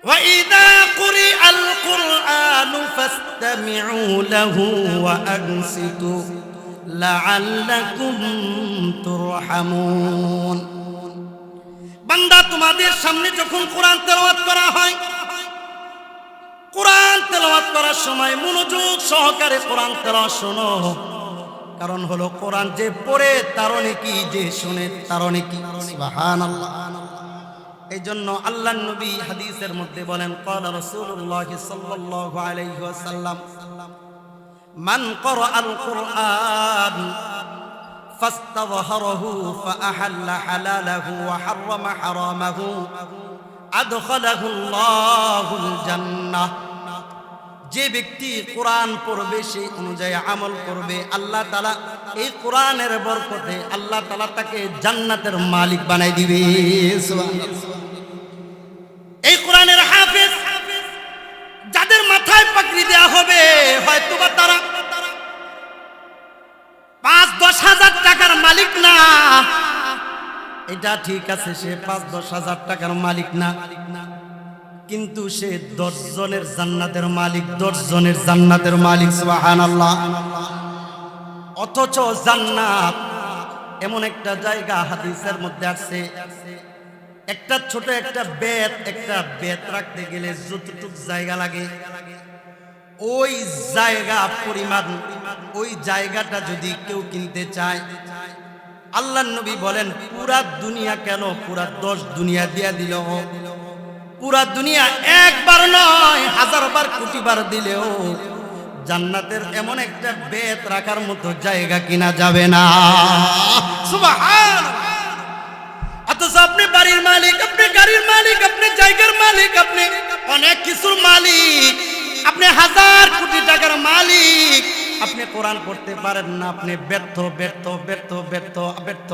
وإذا قرئ القرآن فاستمعوا له وأنصتوا لعلكم ترحمون। বান্দা, তোমাদের সামনে যখন কোরআন তেলাওয়াত করা হয়, কোরআন তেলাওয়াত করার সময় মনোযোগ সহকারে কোরআন তেলাওয়াত শোনো। কারণ হলো কোরআন যে পড়ে তারও নেকি, যে শুনে তারও নেকি। সুবহানাল্লাহ। এই জন্য আল্লাহর নবী হাদিসের মধ্যে বলেন, ক্বালা রাসূলুল্লাহ সাল্লাল্লাহু আলাইহি ওয়াসাল্লাম, মান ক্বারাআল কুরআন ফাস্তাযহারাহু ফাআহাল্লা হালালাহু ওয়া হাররামা হারামাহু আদখালাহুল্লাহুল জান্নাহ। যে ব্যক্তি কোরআন পড়বে সেই অনুযায়ী আমল করবে, আল্লাহ তাআলা এই কোরআনের বরকতে আল্লাহ তাআলা তাকে জান্নাতের মালিক বানাই দিবে। সুবহানাল্লাহ। এই কোরআনের হাফেজ যাদের মাথায় পাগড়ি দেওয়া হবে, হয়তোবা তারা ৫-১০ হাজার টাকার মালিক না, এটা ঠিক আছে, সে ৫-১০ হাজার টাকার মালিক না, কিন্তু সে ১০ জনের জান্নাতের মালিক, ১০ জনের জান্নাতের মালিক। সুবহানাল্লাহ। অথচ জান্নাত এমন একটা জায়গা, হাদিসের মধ্যে আছে, একটা ছোট একটা বেত রাখতে গেলে যতটুক জায়গা লাগে, ওই জায়গা পরিমাণ, ওই জায়গাটা যদি কেউ কিনতে চায়, আল্লাহর নবী বলেন পুরা দুনিয়া কেন, পুরা ১০ দুনিয়া দিয়া দিল, পুরা দুনিয়া একবার নয় ১০০০ বার, কোটি বার দিলেও জান্নাতের এমন একটা বেত রাখার মতো জায়গা কিনা যাবে না। সুবহানাল্লাহ। অথচ আপনি বাড়ির মালিক, আপনি গাড়ির মালিক, আপনি জায়গার মালিক, আপনি অনেক কিছুর মালিক, আপনি ১০০০ কোটি টাকার মালিক, আপনি কোরআন পড়তে পারেন না, আপনি ব্যর্থ ব্যর্থ ব্যর্থ ব্যর্থ ব্যর্থ।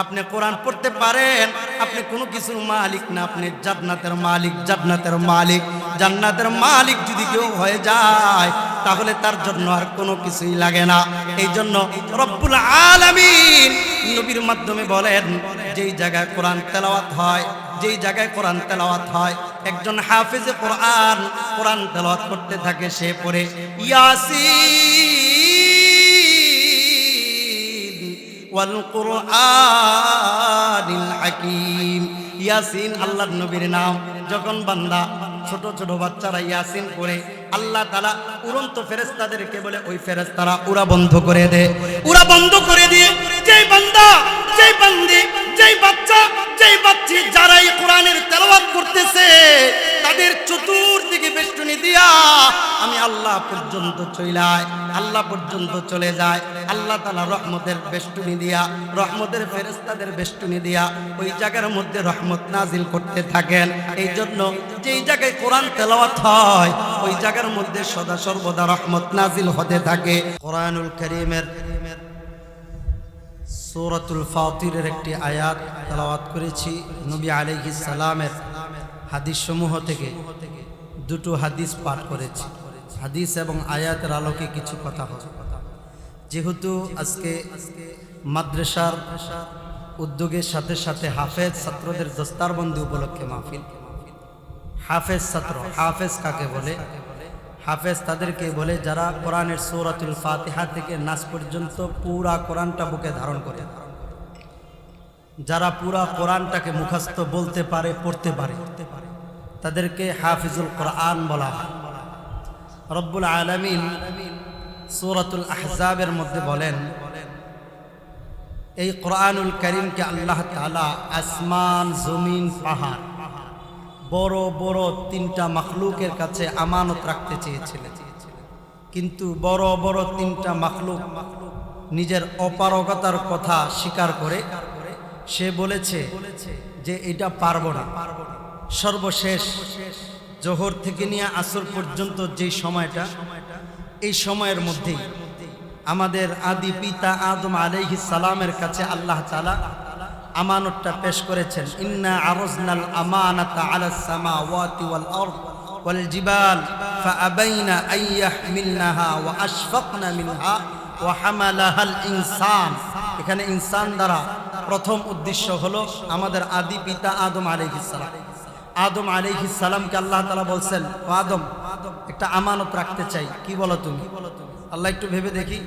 আপনি কোরআন পড়তে পারেন, আপনি কোনো কিছুর মালিক না, আপনি জান্নাতের মালিক, জান্নাতের মালিক। জান্নাতের মালিক যদি কেউ হয়ে যায়, তাহলে তার জন্য আর কোনো কিছুই লাগে না। এই জন্য রব্বুল আলামিন নবীর মাধ্যমে বলেন, যেই জায়গায় কোরআন তেলাওয়াত হয়, যেই জায়গায় কোরআন তেলাওয়াত হয়, একজন হাফেজে কোরআন কোরআন তেলাওয়াত করতে থাকে, সে পড়ে ইয়াসিন ওয়াল কুরআনিল হাকীম। ইয়াসিন আল্লাহর নবীর নাম। যখন বান্দা, ছোট ছোট বাচ্চারা ইয়াসিন পড়ে, আল্লাহ তাআলা উড়ন্ত ফেরেশতাদেরকে বলে, ওই ফেরেশতারা উড়া বন্ধ করে দে, উড়া বন্ধ করে দিয়ে যেই বান্দা, যেই বান্দি, যেই বাচ্চা, যেই বাচ্চি যারা এই কোরআনের তেলাওয়াত করতেছে, তাদের চতুর্দিকে বেষ্টনী দিয়া আমি আল্লাহ পর্যন্ত চইলাই, আল্লাহ পর্যন্ত চলে যায়। আল্লাহ তাআলা রহমতের বেষ্টনী দিয়া, রহমতের ফেরেশতাদের বেষ্টনী দিয়া ওই জায়গার মধ্যে রহমত নাজিল করতে থাকেন। এই জন্য যেই জায়গায় কোরআন তেলাওয়াত হয়, ওই জায়গার মধ্যে সদা সর্বদা রহমত নাজিল হতে থাকে। কোরআনুল কারীমের সূরাতুল ফাতিরের একটি আয়াত তেলাওয়াত করেছি। নবী আলাইহিস সালামের হাদিস সমূহ থেকে দুটো হাদিস পাঠ করেছি। হাদিস এবং আয়াতের আলোকে কিছু কথা হবে। যেহেতু আজকে মাদ্রাসার উদ্যোগের সাথে সাথে হাফেজ ছাত্রদের দস্তারবন্দি উপলক্ষে মাহফিল। হাফেজ ছাত্র, হাফেজ কাকে বলে? হাফেজ তাদেরকে বলে যারা কোরআনের সূরাতুল ফাতিহা থেকে নাস পর্যন্ত পুরা কোরআনটা বুকে ধারণ করে, যারা পুরা কোরআনটাকে মুখস্থ বলতে পারে, পড়তে পারে, তাদেরকে হাফিজুল কোরআন বলা হয়। রব্বুল আলামিন সূরাতুল আহজাবের মধ্যে বলেন, এই কোরআনুল কারীমকে আল্লাহ তাআলা আসমান, জমিন, পাহাড়, বড় বড় 3টা মাখলুকের কাছে আমানত রাখতে চেয়েছিলেন, কিন্তু বড় বড় 3টা মাখলুক নিজের অপারগতার কথা স্বীকার করে সে বলেছে যে এটা পারবো না। সর্বশেষ জোহর থেকে নিয়ে আসর পর্যন্ত যে সময়টা, এই সময়ের মধ্যেই আমাদের আদি পিতা আদম আলাইহিস সালামের কাছে আল্লাহ তাআলা আমানতটা পেশ করেছেন। ইন্না আরজনাল আমানাতা আলাস সামাওয়াতি ওয়াল আরদ ওয়াল জিবাল ফাআবাইনা আন ইয়াহমিলনাহা ওয়া আশফাকনা মিনহা ওয়া হামালাহাল ইনসান। এখানে ইনসান দ্বারা প্রথম উদ্দেশ্য হলো আমাদের আদি পিতা আদম আলাইহিস সালাম। আদম আলাইহিস সালামকে আল্লাহ তাআলা বলছেন, ও আদম, একটা আমানত রাখতে চাই, কি বলো তুমি? আল্লাহ একটু ভেবে দেখি।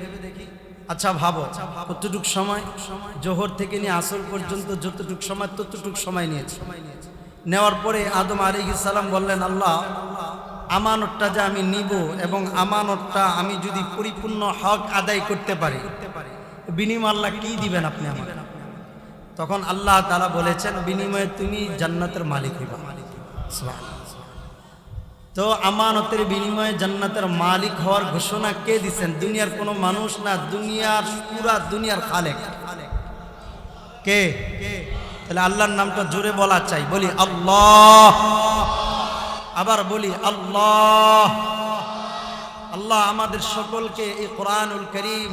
আচ্ছা ভাবো, কতটুক সময়? জোহর থেকে নিয়ে আসর পর্যন্ত যতটুক সময়, ততটুক সময় নিয়েছে। নেওয়ার পরে আদম আলাইহিস সালাম বললেন, আল্লাহ, আমানতটা যে আমি নিব এবং আমানতটা আমি যদি পরিপূর্ণ হক আদায় করতে পারি, বিনিময়ে আল্লাহ কি দিবেন আপনি আমাকে? তখন আল্লাহ তাআলা বলেছেন, বিনিময়ে তুমি জান্নাতের মালিক হইবা। তো আমানতের বিনিময়ে জান্নাতের মালিক হওয়ার ঘোষণা কে দিচ্ছেন? দুনিয়ার কোনো মানুষ না, দুনিয়ার পুরা দুনিয়ার খালেক কে? তাহলে আল্লাহর নামটা জোরে বলা চাই, বলি আল্লাহ, আবার বলি আল্লাহ। আল্লাহ আমাদের সকলকে এই কোরআনুল কারীম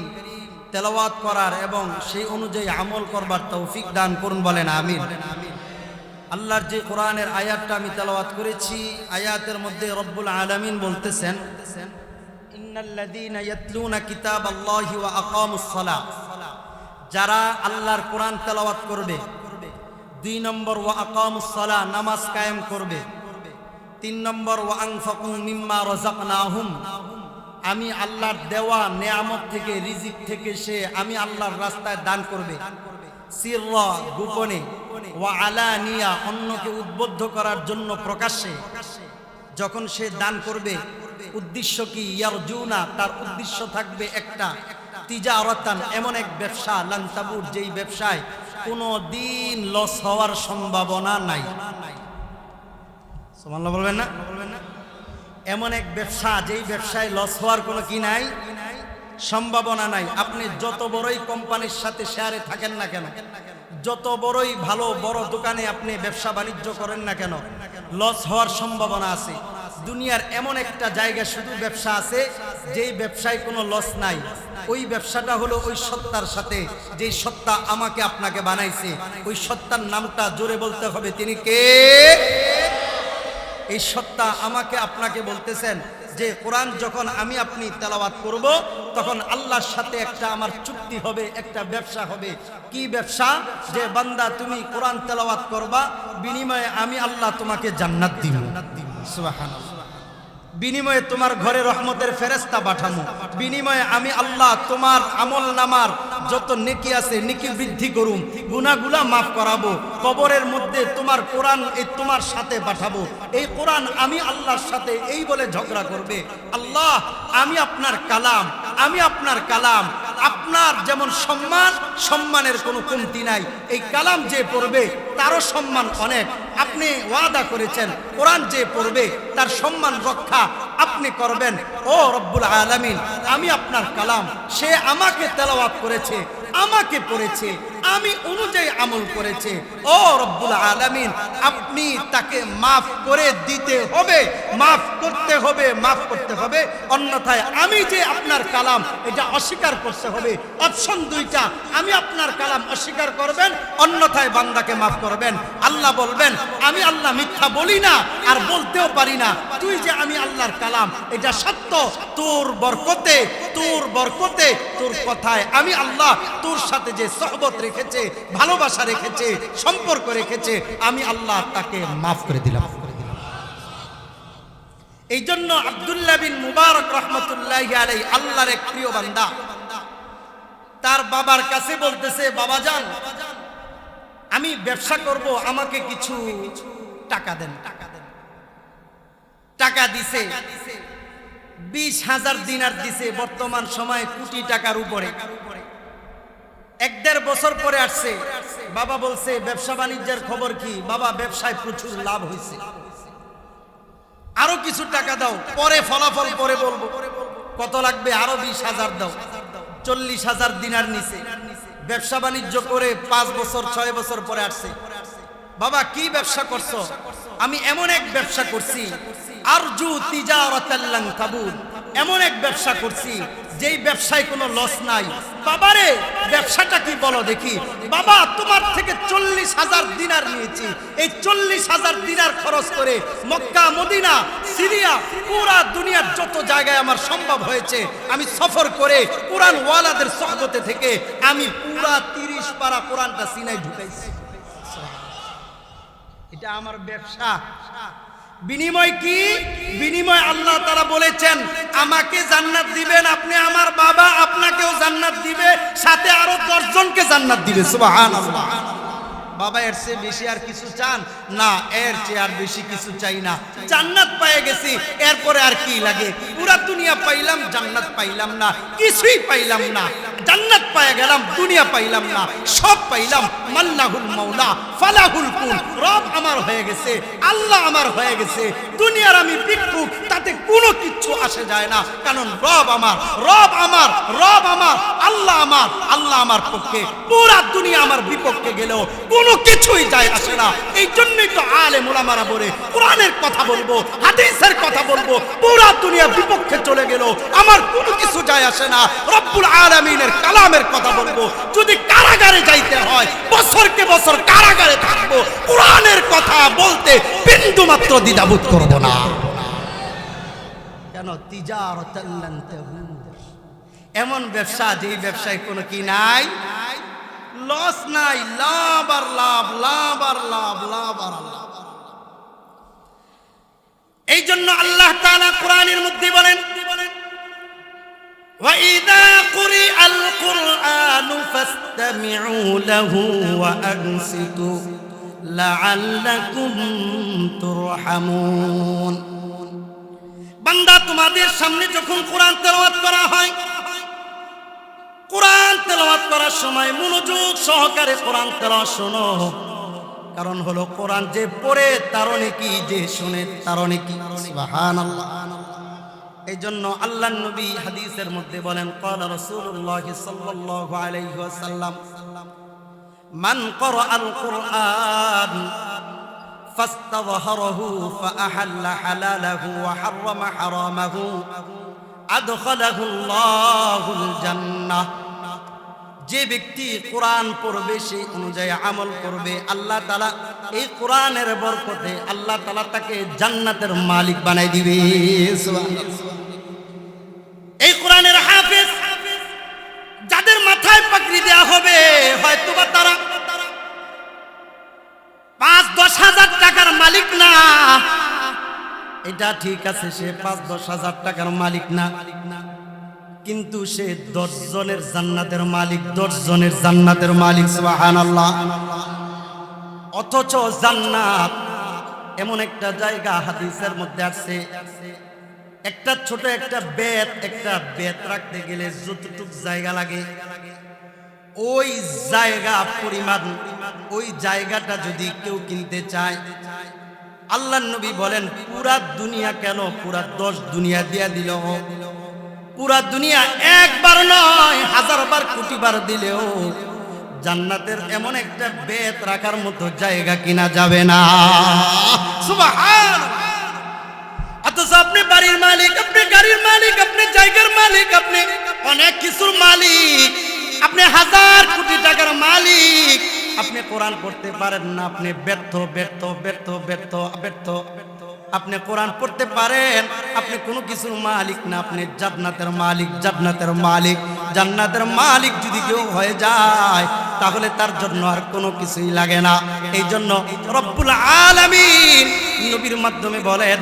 তেলাওয়াত করার এবং সেই অনুযায়ী আমল করবার তৌফিক দান করুন, বলেন আমিন। আল্লাহর যে কোরআনের আয়াতটা আমি তেলাওয়াত করেছি, আয়াতের মধ্যে রব্বুল আলামিন বলতেছেন, ইন্নাল্লাযীনা ইয়াতলুনা কিতাবাল্লাহি ওয়া আকামুস সালাহ, যারা আল্লাহর কোরআন তেলাওয়াত করবে। 2 নম্বর ওয়া আকামুস সালাহ, নামাজ কায়েম করবে। 3 নম্বর ওয়া আনফাকু মিম্মা রাযাকনাহুম, আমি আল্লাহর দেওয়া নেয়ামত থেকে, রিজিক থেকে সে আমি আল্লাহর রাস্তায় দান করবে। সিররা, গোপনে, ওয়া আলানিয়া, অন্যকে উদ্বুদ্ধ করার জন্য প্রকাশ্যে যখন সে দান করবে। উদ্দেশ্য কি? ইয়ারজুনা, তার উদ্দেশ্য থাকবে একটা, তিজারাতান, এমন এক ব্যবসা, লান তাবুর, যেই ব্যবসায় কোনো দিন লস হওয়ার সম্ভাবনা নাই। সুবহানাল্লাহ বলবেন না? এমন এক ব্যবসা, যেই ব্যবসায় লস হওয়ার কোনো কি নাই, সম্ভাবনা নাই। আপনি যত বড়ই কোম্পানির সাথে শেয়ারে থাকেন না কেন, যত বড়ই ভালো বড় দোকানে আপনি ব্যবসা বাণিজ্য করেন না কেন, লস হওয়ার সম্ভাবনা আছে। দুনিয়ার এমন একটা জায়গা শুধু ব্যবসা আছে যেই ব্যবসায় কোনো লস নাই। ওই ব্যবসাটা হলো ওই সত্তার সাথে, যেই সত্তা আমাকে আপনাকে বানাইছে। ওই সত্তার নামটা জোরে বলতে হবে, তিনি কে? এই সত্তা আমাকে আপনাকে বলতেছেন যে কোরআন যখন আমি আপনি তেলাওয়াত করব, তখন আল্লাহর সাথে একটা আমার চুক্তি হবে, একটা ব্যবসা হবে। কি ব্যবসা? যে বান্দা তুমি কোরআন তেলাওয়াত করবা, বিনিময়ে আমি আল্লাহ তোমাকে জান্নাত দিব। সুবহানাল্লাহ। বিনিময়ে তোমার ঘরে রহমতের ফেরেশতা পাঠামু। বিনিময়ে আমি আল্লাহ তোমার আমল নামার যত নেকি আছে নেকি বৃদ্ধি করুম, গুনাহগুলা মাফ করাবো। কবরের মধ্যে তোমার কোরআন এই তোমার সাথে পাঠাবো। এই কোরআন আমি আল্লাহর সাথে এই বলে ঝগড়া করবে, আল্লাহ আমি আপনার কালাম, আমি আপনার কালাম, আপনার যেমন সম্মান, সম্মানের কোনো কমতি নাই। এই কালাম যে পড়বে তারও সম্মান অনেক। আপনি ওয়াদা করেছেন কোরআন যে পড়বে তার সম্মান রক্ষা আপনি করবেন। ও রব্বুল আলামিন, আমি আপনার কালাম, সে আমাকে তেলাওয়াত করেছে, আমাকে পড়েছে, আমি অনুযায়ী আমল করেছে। ও রব্বুল আলামিন, আপনি তাকে মাফ করে দিতে হবে, মাফ করতে হবে, মাফ করতে হবে। অন্যথায় আমি যে আপনার কালাম এটা অস্বীকার করতে হবে। অপশন 2টা, আমি আপনার কালাম অস্বীকার করবেন, অন্যথায় বান্দাকে মাফ করবেন। আল্লাহ বলবেন, আমি আল্লাহ মিথ্যা বলি না আর বলতেও পারি না। তুই যে আমি আল্লাহর কালাম এটা সত্য, তোর বরকতে, তোর বরকতে, তোর কথায় আমি আল্লাহ তোর সাথে যে সহবত রেখেছে, ভালোবাসা রেখেছে, সম্পর্ক রেখেছে, আমি আল্লাহ তাকে মাফ করে দিলাম। এই জন্য আব্দুল্লাহ বিন মুবারক রহমতুল্লাহি আলাইহি, আল্লাহর এক প্রিয় বান্দা, তার বাবার কাছে বলতেছে, বাবা জান আমি ব্যবসা করব, আমাকে কিছু টাকা দেন। টাকা দিছে, 20,000 দিনার দিছে, বর্তমান সময়ে কোটি টাকার উপরে। 1-1.5 বছর পরে আসছে, বাবা বলছে ব্যবসা বাণিজ্যের খবর কি? বাবা ব্যবসায় প্রচুর লাভ হয়েছে, আরো কিছু টাকা দাও, পরে ফলাফল পরে বলবো। কত লাগবে? আরো 20,000 দাও। 40,000 দিনার নিছে। ব্যবসা বাণিজ্য করে 5 বছর 6 বছর পরে আসছে, বাবা কি ব্যবসা করছো? আমি এমন এক ব্যবসা করছি, আরজু তিজারাতাল লান তাবুর, এমন এক ব্যবসা করছি যেই ব্যবসায় কোনো লস নাই। বাবারে ব্যবসাটা কি বলো দেখি? বাবা তোমার থেকে 40,000 দিনার নিয়েছি, এই 40,000 দিনার খরচ করে মক্কা, মদিনা, সিরিয়া, পুরা দুনিয়ার যত জায়গায় আমার সম্ভব হয়েছে আমি সফর করে কোরআন ওয়ালাদের সহবতে থেকে আমি পুরা 30 পারা কোরআনটা সিনায় ঢুকাইছি। এটা আমার ব্যবসা। বিনিময় কি? বিনিময় আল্লাহ তাআলা বলেছেন আমাকে জান্নাত দিবেন, আপনি আমার বাবা, আপনাকেও জান্নাত দিবে, সাথে আরো 10 জনকে জান্নাত দিবে। সুবহানাল্লাহ। বাবা এর চেয়ে বেশি আর কিছু চান না? এর চেয়ে আর বেশি কিছু চাই না। জান্নাত পেয়ে গেছি, এরপরে আর কি লাগে? পুরা দুনিয়া পাইলাম, জান্নাত পাইলাম না, কিছুই পাইলাম না। জান্নাত পেয়ে গেলাম, দুনিয়া পাইলাম না, সব পাইলাম। মাল্লাহুল মাওলা ফালাহুল কুন। রব আমার হয়ে গেছে, আল্লাহ আমার হয়ে গেছে। দুনিয়ার আমি ভিক্ষুক, তাতে কোনো কিচ্ছু আসে যায় না, কারণ রব আমার, রব আমার, রব আমার, আল্লাহ আমার। আল্লাহ আমার পক্ষে, পুরা দুনিয়া আমার বিপক্ষে গেলেও কোনো কিছুই যায় আসে না। এই জন্যই তো আলেম ওলামারা বলে কোরআনের কথা বলবো, হাদিসের কথা বলবো, পুরা দুনিয়া বিপক্ষে চলে গেল আমার কোনো কিছু যায় আসে না। রব্বুল আলামিনের কালামের কথা বলবো, যদি কারাগারে যাইতে হয় বছরকে বছর কারাগারে থাকবো, কোরআনের কথা বলতে বিন্দু মাত্র দ্বিধাবোধ করব না। কেন? তিজারাতান লান তাবুর, এমন ব্যবসা যে ব্যবসায় কোনো কি নাই, লস নাই, লাভ আর লাভ, লাভ আর লাভ, লাভ আর লাভ। এই জন্য আল্লাহ তাআলা কোরআনের মধ্যে বলেন وَإِذَا قُرِئَ الْقُرْآنُ فَاسْتَمِعُوا لَهُ وَأَنصِتُوا لَعَلَّكُمْ تُرْحَمُونَ। বান্দা তোমাদের সামনে যখন কোরআন তেলাওয়াত করা হয়, কোরআন তেলাওয়াত করার সময় মনোযোগ সহকারে কোরআন তেলাওয়াত শোনো। কারণ হলো কোরআন যে পড়ে তার নেকি, যে শুনে তার নেকি। সুবহানাল্লাহ। এই জন্য আল্লাহর নবী হাদিসের মধ্যে বলেন ক্বালা রাসূলুল্লাহ সাল্লাল্লাহু আলাইহি ওয়াসাল্লাম মান ক্বারাআল কুরআন ফাস্তাযহারাহু ফাআহাল্লা হালালাহু ওয়া হাররামা হারামাহু আদখালাহুল্লাহুল জান্নাহ। যে ব্যক্তি কোরআন পড়বে সেই অনুযায়ী আমল করবে, আল্লাহ তাআলা এই কোরআনের বরকতে আল্লাহ তাআলা তাকে জান্নাতের মালিক বানাই দিবে। সুবহানাল্লাহ। এই কোরআনের হাফেজ যাদের মাথায় পাগড়ি দেয়া হবে, হয়তোবা তারা 5-10 হাজার টাকার মালিক না, এটা ঠিক আছে, সে 5-10 হাজার টাকার মালিক না, কিন্তু সে 10 জনের জান্নাতের মালিক, 10 জনের জান্নাতের মালিক। সুবহানাল্লাহ। অথচ জান্নাত এমন একটা জায়গা, হাদিসের মধ্যে আছে একটা ছোট একটা বেত রাখতে গেলে যতটুক জায়গা লাগে, ওই জায়গা পরিমাণ, ওই জায়গাটা যদি কেউ কিনতে চায়, আল্লাহর নবী বলেন পুরা দুনিয়া কেন, পুরা 10 দুনিয়া দিয়া দিল, পুরা দুনিয়া একবার নয় 1000 বার কোটি বার দিলেও জান্নাতের এমন একটা বেত রাখার মতো জায়গা কিনা যাবে না। সুবহানাল্লাহ। অথচ আপনি বাড়ির মালিক, আপনি গাড়ির মালিক, আপনি জায়গার মালিক, আপনি অনেক কিছুর মালিক, আপনি 1000 কোটি টাকার মালিক, আপনি কোরআন পড়তে পারেন না, আপনি ব্যর্থ ব্যর্থ ব্যর্থ ব্যর্থ ব্যর্থ। আপনি কোরআন পড়তে পারেন, আপনি কোনো কিছুর মালিক না, আপনি জান্নাতের মালিক, জান্নাতের মালিক। জান্নাতের মালিক যদি কেউ হয়ে যায় তাহলে তার জন্য আর কোনো কিছুই লাগে না। এই জন্য রব্বুল আলামিন নবীর মাধ্যমে বলেন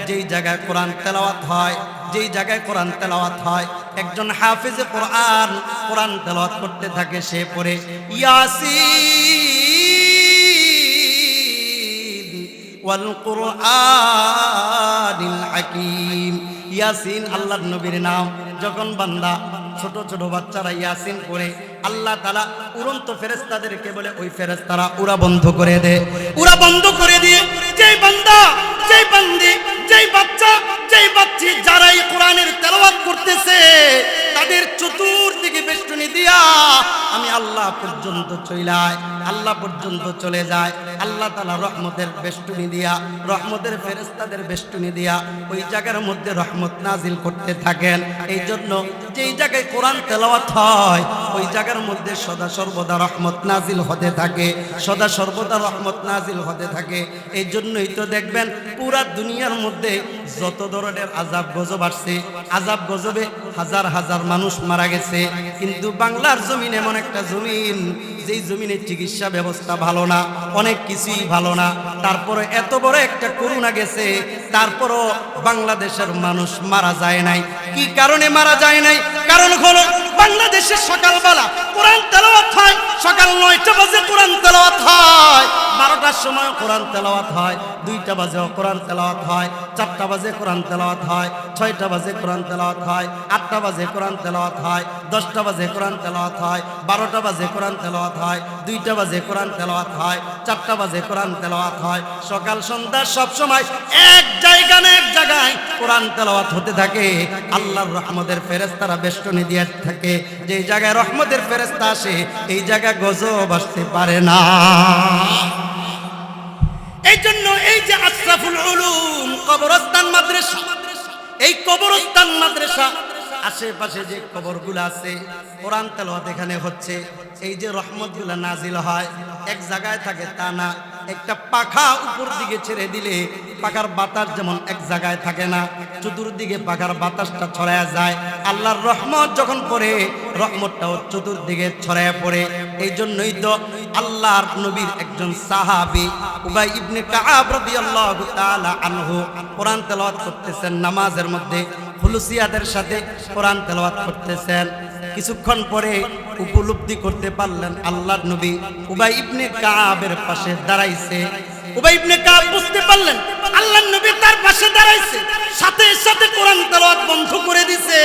যেই জায়গায় কোরআন তেলাওয়াত হয়, যেই জায়গায় কোরআন তেলাওয়াত হয়, একজন হাফেজে কোরআন কোরআন তেলাওয়াত করতে থাকে, সে পড়ে ইয়াসিন ওয়াল কুরআনিল হাকীম। ইয়াসিন আল্লাহর নবীর নাম। যখন বান্দা ছোট ছোট বাচ্চারা ইয়াসিন পড়ে, আল্লাহ তাআলা উড়ন্ত ফেরেশতাদেরকে বলে ওই ফেরেশতারা উড়া বন্ধ করে দে, উড়া বন্ধ করে দিয়ে যেই বান্দা, যেই বান্দি, যেই বাচ্চা, যেই বাচ্চি যারা এই কোরআনের তেলাওয়াত করতেছে তাদের চতুর্দিকে বেষ্টনী দিয়া আমি আল্লাহ পর্যন্ত চইলাই, আল্লাহ পর্যন্ত চলে যায়। আল্লাহ তাআলা রহমতের বেষ্টনী দিয়া, রহমতের ফেরেশতাদের বেষ্টনী দিয়া ওই জায়গার মধ্যে রহমত নাজিল করতে থাকেন। এই জন্য যেই জায়গায় কোরআন তেলাওয়াত হয় ওই জায়গার মধ্যে সদা সর্বদা রহমত নাজিল হতে থাকে, সদা সর্বদা রহমত নাজিল হতে থাকে। এই জন্যই তো দেখবেন পুরা দুনিয়ার মধ্যে যত ধরনের আযাব গজব আসছে, আযাব গজবে হাজার হাজার মানুষ মারা গেছে, কিন্তু বাংলার জমিন এমন একটা জমিন যেই জমিনের চিকিৎসা ব্যবস্থা ভালো না, অনেক কিছুই ভালো না। তারপরে এত বড় একটা করোনা গেছে, তারপরও বাংলাদেশের মানুষ মারা যায় নাই। কি কারণে মারা যায় নাই? কারণ হলো বাংলাদেশে সকালবেলা কোরআন তেলাওয়াত হয়, সকাল 9টা বাজে কোরআন তেলাওয়াত হয়, 12টার সময় কোরআন তেলাওয়াত হয়, 2টা বাজে কোরআন তেলাওয়াত হয়, 4টা বাজে কোরআন তেলাওয়াত হয়, 6টা বাজে কোরআন তেলাওয়াত হয়, 8টা বাজে কোরআন তেলাওয়াত হয়, 10টা বাজে কোরআন তেলাওয়াত হয়, 12টা বাজে কোরআন তেলাওয়াত হয়, 2টা বাজে কোরআন তেলাওয়াত হয়, 4টা বাজে কোরআন তেলাওয়াত হয়। সকাল সন্ধ্যা সব সময় এক জায়গা না এক জায়গায় কোরআন তেলাওয়াত হতে থাকে। আল্লাহর রহমতের ফেরেশতারা বেষ্টনী দিয়ে থাকে, যে জায়গায় রহমতের ফেরেশতা আসে এই জায়গায় গজব আসতে পারে না। এই জন্য এই যে আশরাফুল উলুম কবরস্থান মাদ্রাসা, এই কবরস্থান মাদ্রাসা আশেপাশে যে কবরগুলো আছে কোরআন তেলাওয়াত এখানে হচ্ছে। এই যে রহমতগুলো নাজিল হয় এক জায়গায় থাকে তা না, একটা পাখা উপর দিকে ছেড়ে দিলে পাখার বাতাস যেমন এক জায়গায় থাকে না, চতুর্দিকে পাখার বাতাসটা ছড়ায় যায়। আল্লাহর রহমত যখন পড়ে রহমতটাও চতুর্দিকে ছড়ায় পড়ে। এই জন্যই তো আল্লাহর নবীর একজন সাহাবী উবাই ইবনে কাআব রাদিয়াল্লাহু তাআলা আনহু কোরআন তেলাওয়াত করতেছেন নামাজের মধ্যে, খুলুসিয়াতের সাথে কোরআন তেলাওয়াত করতেছেন। কিছুক্ষণ পরে উপলব্ধি করতে পারলেন আল্লাহর নবী উবাই ইবনে কাআবের পাশে দাঁড়াইছে। উবাই ইবনে কাআব বুঝতে পারলেন আল্লাহর নবী তার পাশে দাঁড়াইছে, সাথে সাথে কোরআন তেলাওয়াত বন্ধ করে দিয়েছে।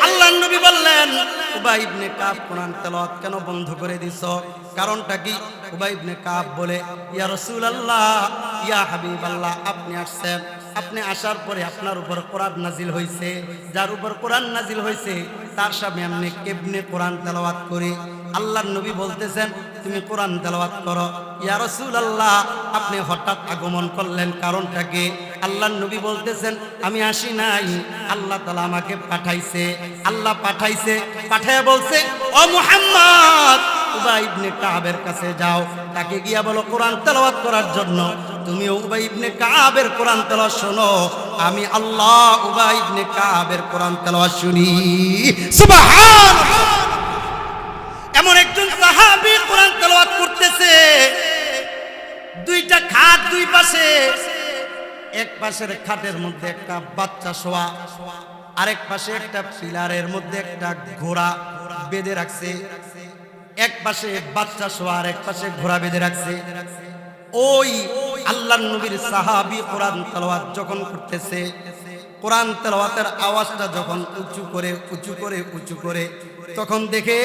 আল্লাহর নবী বললেন, উবাই ইবনে কাআব কোরআন তেলাওয়াত কেন বন্ধ করে দিছো? কারণটা কি? উবাই ইবনে কাআব বলে, ইয়া রাসূলুল্লাহ, ইয়া হাবিবাল্লাহ, আপনি আসছেন, আপনি আসার পরে আপনার উপর কোরআন নাজিল হয়েছে, যার উপর কোরআন নাজিল হয়েছে তার সামনে আপনি কেমনে কোরআন তেলাওয়াত করি? আল্লাহর নবী বলতেছেন তুমি কোরআন তেলাওয়াত করো। ইয়া রাসূলুল্লাহ, আপনি হঠাৎ আগমন করলেন, কারণটা কি? আল্লাহর নবী বলতেছেন আমি আসি নাই, আল্লাহ তাআলা আমাকে পাঠাইছে। আল্লাহ পাঠাইছে, পাঠায়া বলছে ও মুহাম্মদ, উবাই ইবনে কাআবের কাছে যাও, তাকে গিয়া বলো কোরআন তেলাওয়াত করার জন্য। তুমি উবাই ইবনে কাআবের কোরআন তেলাওয়াত শোনো, আমি আল্লাহ উবাই ইবনে কাআবের কোরআন তেলাওয়াত শুনি। সুবহানাল্লাহ! এমন একজন সাহাবী কোরআন তেলাওয়াত করতেছে, দুইটা খাট দুই পাশে, এক পাশের খাটের মধ্যে একটা বাচ্চা শোয়া, আরেক পাশে একটা পিলারের মধ্যে একটা ঘোড়া বেঁধে রাখছে। এক পাশে বাচ্চা শোয়া, আর এক পাশে ঘোড়া বেঁধে রাখছে। ওই আল্লাহর নবীর সাহাবী কোরআন তেলাওয়াত যখন করতেছে, কোরআন তেলাওয়াতের আওয়াজটা যখন উঁচু করে উঁচু করে উঁচু করে, তখন দেখে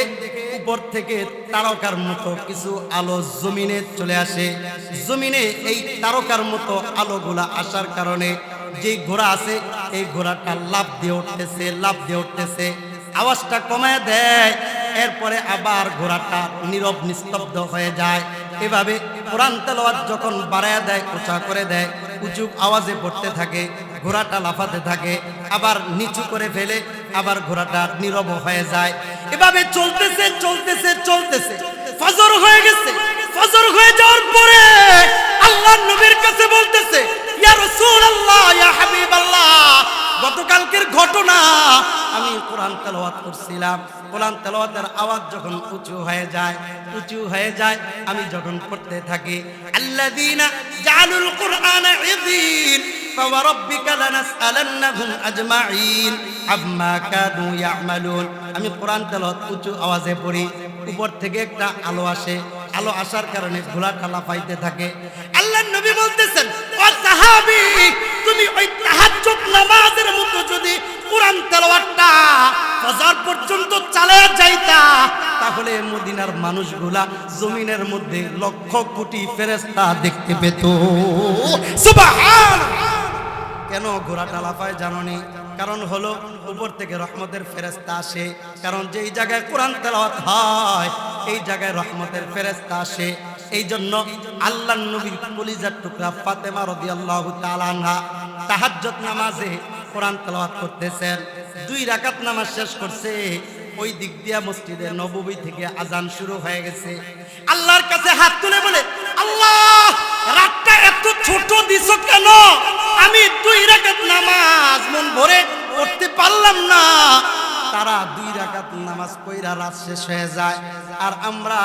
উপর থেকে তারকার মতো কিছু আলো জমিনে চলে আসে। জমিনে এই তারকার মতো আলোগুলা আসার কারণে যে ঘোড়া আছে এই ঘোড়াটা লাফ দিয়ে উঠতেছে, লাফ দিয়ে উঠতেছে, আওয়াজটা কমায় দেয়, এরপরে আবার ঘোড়াটা নীরব নিস্তব্ধ হয়ে যায়। এভাবে কোরআন তেলাওয়াত যখন বাড়ায় দেয়, উঁচা করে দেয়, উঁচু আওয়াজে পড়তে থাকে, ঘোড়াটা লাফাতে থাকে, আবার নিচু করে ফেলে, আবার ঘোড়াটা নীরব হয়ে যায়। এভাবে চলতেছে চলতেছে চলতেছে, ফজর হয়ে গেছে। ফজর হয়ে যাওয়ার পরে আল্লাহর নবীর কাছে বলতেছে, ইয়া রাসূলুল্লাহ, ইয়া হাবিবাল্লাহ, গতকালকের ঘটনা, আমি কোরআন তেলাওয়াত করছিলাম, কোরআন তেলাওয়াতের আওয়াজ যখন উঁচু হয়ে যায়, উঁচু হয়ে যায়, আমি যখন পড়তে থাকি আল্লাযীনা জাআলুল কুরআনা ইযীন ফাওয়ারাব্বিকা লানাসআলান্নাহুম আজমাঈন আম্মা কানু ইয়ামালুন, আমি কোরআন তেলাওয়াত উঁচু আওয়াজে পড়ি, উপর থেকে একটা আলো আসে, আলো আসার কারণে ঘোড়াটা লাফাইতে থাকে। আল্লাহর নবী বলতেছেন, ও সাহাবী, তুমি ওই তাহাজ্জুদ নামাজের মতো যদি কোরআন তেলাওয়াতটা ফজর পর্যন্ত চালায়া যাইতা, তাহলে মদিনার মানুষগুলা জমিনের মধ্যে লক্ষ কোটি ফেরেশতা দেখতে পেত। সুবহানাল্লাহ! কেন ঘোড়াটা লাফায় জানোনি? কারণ হলো উপর থেকে রহমতের ফেরেশতা আসে, কারণ যেই জায়গায় কোরআন তেলাওয়াত হয় এই জায়গায় রহমতের ফেরেশতা আসে। এই জন্য আল্লাহর নবীর কলিজার টুকরা ফাতেমা রাদিয়াল্লাহু তাআলা আনহা তাহাজ্জুদ নামাজে কোরআন তেলাওয়াত করতেছেন, 2 রাকাত নামাজ শেষ করছে, ওই দিক দিয়া মসজিদে নববী থেকে আজান শুরু হয়ে গেছে। আল্লাহর কাছে হাত তুলে বলে, আল্লাহ, রাতটা এত ছোট দিছো কেন? আমি 2 রাকাত নামাজ মন ভরে পড়তে পারলাম না। তারা 2 রাকাত নামাজ পড়া রাত শেষ হয়ে যায়, আর আমরা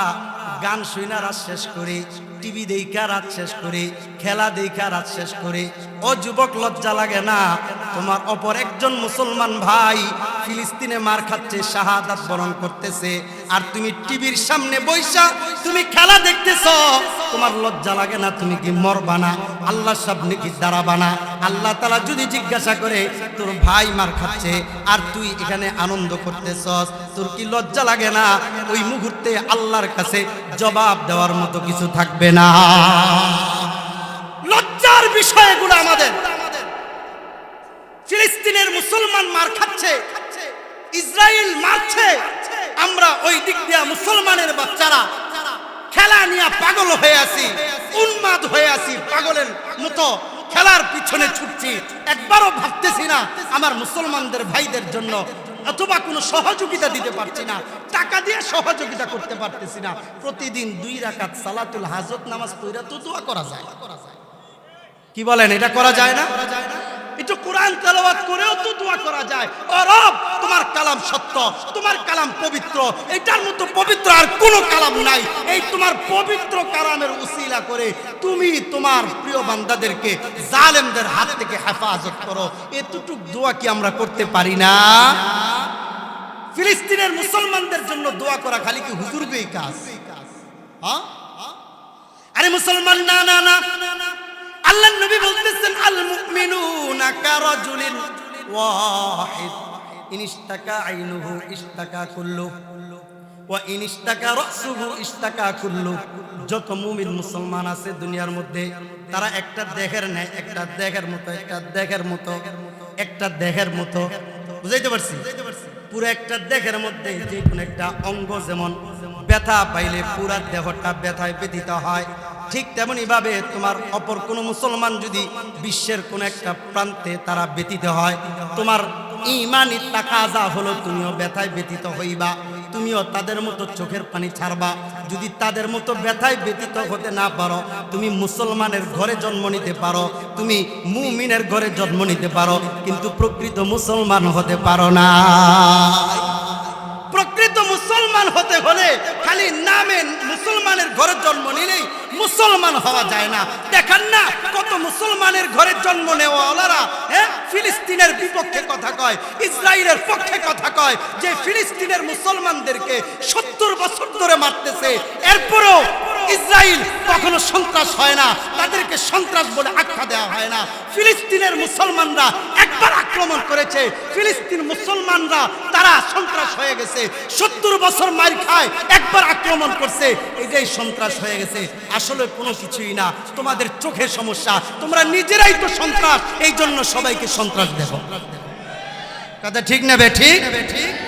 গান শুনা রাত শেষ করি, টিভি দেখা রাত শেষ করি, খেলা দেখা রাত শেষ করি। ও যুবক, লজ্জা লাগে না? তোমার অপর একজন মুসলমান ভাই ফিলিস্তিনে মার খাচ্ছে, শাহাদাত বরণ করতেছে, আর তুমি টিভির সামনে বইসা তুমি খেলা দেখতেছো। তোমার লজ্জা লাগে না? তুমি কি মরবা না? আল্লাহর সামনে কি দাঁড়াবা না? আল্লাহ তাআলা যদি জিজ্ঞাসা করে তোর ভাই মার খাচ্ছে আর তুই এখানে আনন্দ করতেছস, তোর কি লজ্জা লাগে না? ওই মুহূর্তে আল্লাহর কাছে জবাব দেওয়ার মতো কিছু থাকবে না। লজ্জার বিষয় এগুলো আমাদের। ফিলিস্তিনের মুসলমান মার খাচ্ছে, ইসরায়েল মারছে, আমরা ওই দিক দিয়ে মুসলমানের বাচ্চারা খেলা নিয়ে পাগল হয়ে আছি, উন্মাদ হয়ে আছি, পাগলের মতো খেলার পিছনে ছুটছি। একবারও ভাবতেছি না আমার মুসলমানদের ভাইদের জন্য, অথবা কোনো সহযোগিতা দিতে পারছি না, টাকা দিয়ে সহযোগিতা করতে পারতেছি না। প্রতিদিন 2 রাকাত সালাতুল হাজত নামাজ পড়া তো দোয়া করা যায়। কি বলেন, এটা করা যায় না? একটু কোরআন তেলাওয়াত করেও তো দোয়া করা যায়। ও রব, তোমার কালাম সত্য, তোমার কালাম পবিত্র, এটার মতো পবিত্র আর কোনো কালাম নাই। এই তোমার পবিত্র কালামের উসিলা করে তুমি তোমার প্রিয় বান্দাদেরকে জালেমদের হাত থেকে হেফাজত করো। এতটুক দোয়া কি আমরা করতে পারি না? ফিলিস্তিনের মুসলমানদের জন্য দোয়া করা খালি কি হুজুরগেই কাজ? হ্যাঁ, আরে মুসলমান, না না না, আল্লাহর নবী বলতেছেন আল মুমিনুনা কারাজুলিন ওয়াহিদ ইনিশতাকা আইনুহু ইশতাকা কুল্লু ওয়া ইনিশতাকা রাসুহু ইশতাকা কুল্লু। যত মুমিন মুসলমান আছে দুনিয়ার মধ্যে, তারা একটা দেহের নেয়, একটা দেহের মতো, একটা দেহের মতো, একটা দেহের মতো। বুঝাইতে পারছি? পুরো একটা দেহের মধ্যে যে কোনো একটা অঙ্গ যেমন ব্যথা পাইলে পুরা দেহটা ব্যথায় ব্যথিত হয়, ঠিক তেমনি ভাবে তোমার অপর কোনো মুসলমান যদি বিশ্বের কোন একটা প্রান্তে তারা ব্যথিত হয়, তোমার ঈমানি তাকাজা হলো তুমিও ব্যথায় ব্যথিত হইবা, তুমিও তাদের মতো চোখের পানি ছাড়বা। যদি তাদের মতো ব্যথায় ব্যথিত হতে না পারো, তুমি মুসলমানের ঘরে জন্ম নিতে পারো, তুমি মুমিনের ঘরে জন্ম নিতে পারো, কিন্তু প্রকৃত মুসলমান হতে পারো না। প্রকৃত মুসলমান হতে হলে খালি নামে মুসলমানের ঘরে জন্ম নিলেই মুসলমান হওয়া যায় না। দেখেন না কত মুসলমানের ঘরে জন্ম নেওয়াওয়ালারা ফিলিস্তিনের বিপক্ষে কথা কয়, ইসরায়েলের পক্ষে কথা কয়, যে ফিলিস্তিনের মুসলমানদেরকে 70 বছর ধরে মারতেছে, এরপরও ইসরায়েল কখনো সন্ত্রাস হয় না, তাদেরকে সন্ত্রাস বলে আখ্যা দেওয়া হয় না। ফিলিস্তিনের মুসলমানরা একবার আক্রমণ করেছে, ফিলিস্তিন মুসলমানরা তারা সন্ত্রাস হয়ে গেছে। 70 বছর মার খায়, একবার আক্রমণ করছে, এটাই সন্ত্রাস হয়ে গেছে। আসলে কোনো কিছুই না, তোমাদের চোখের সমস্যা, তোমরা নিজেরাই তো সন্ত্রাস, এই জন্য সবাইকে সন্ত্রাস দেখো। কথা ঠিক নেবে? ঠিক।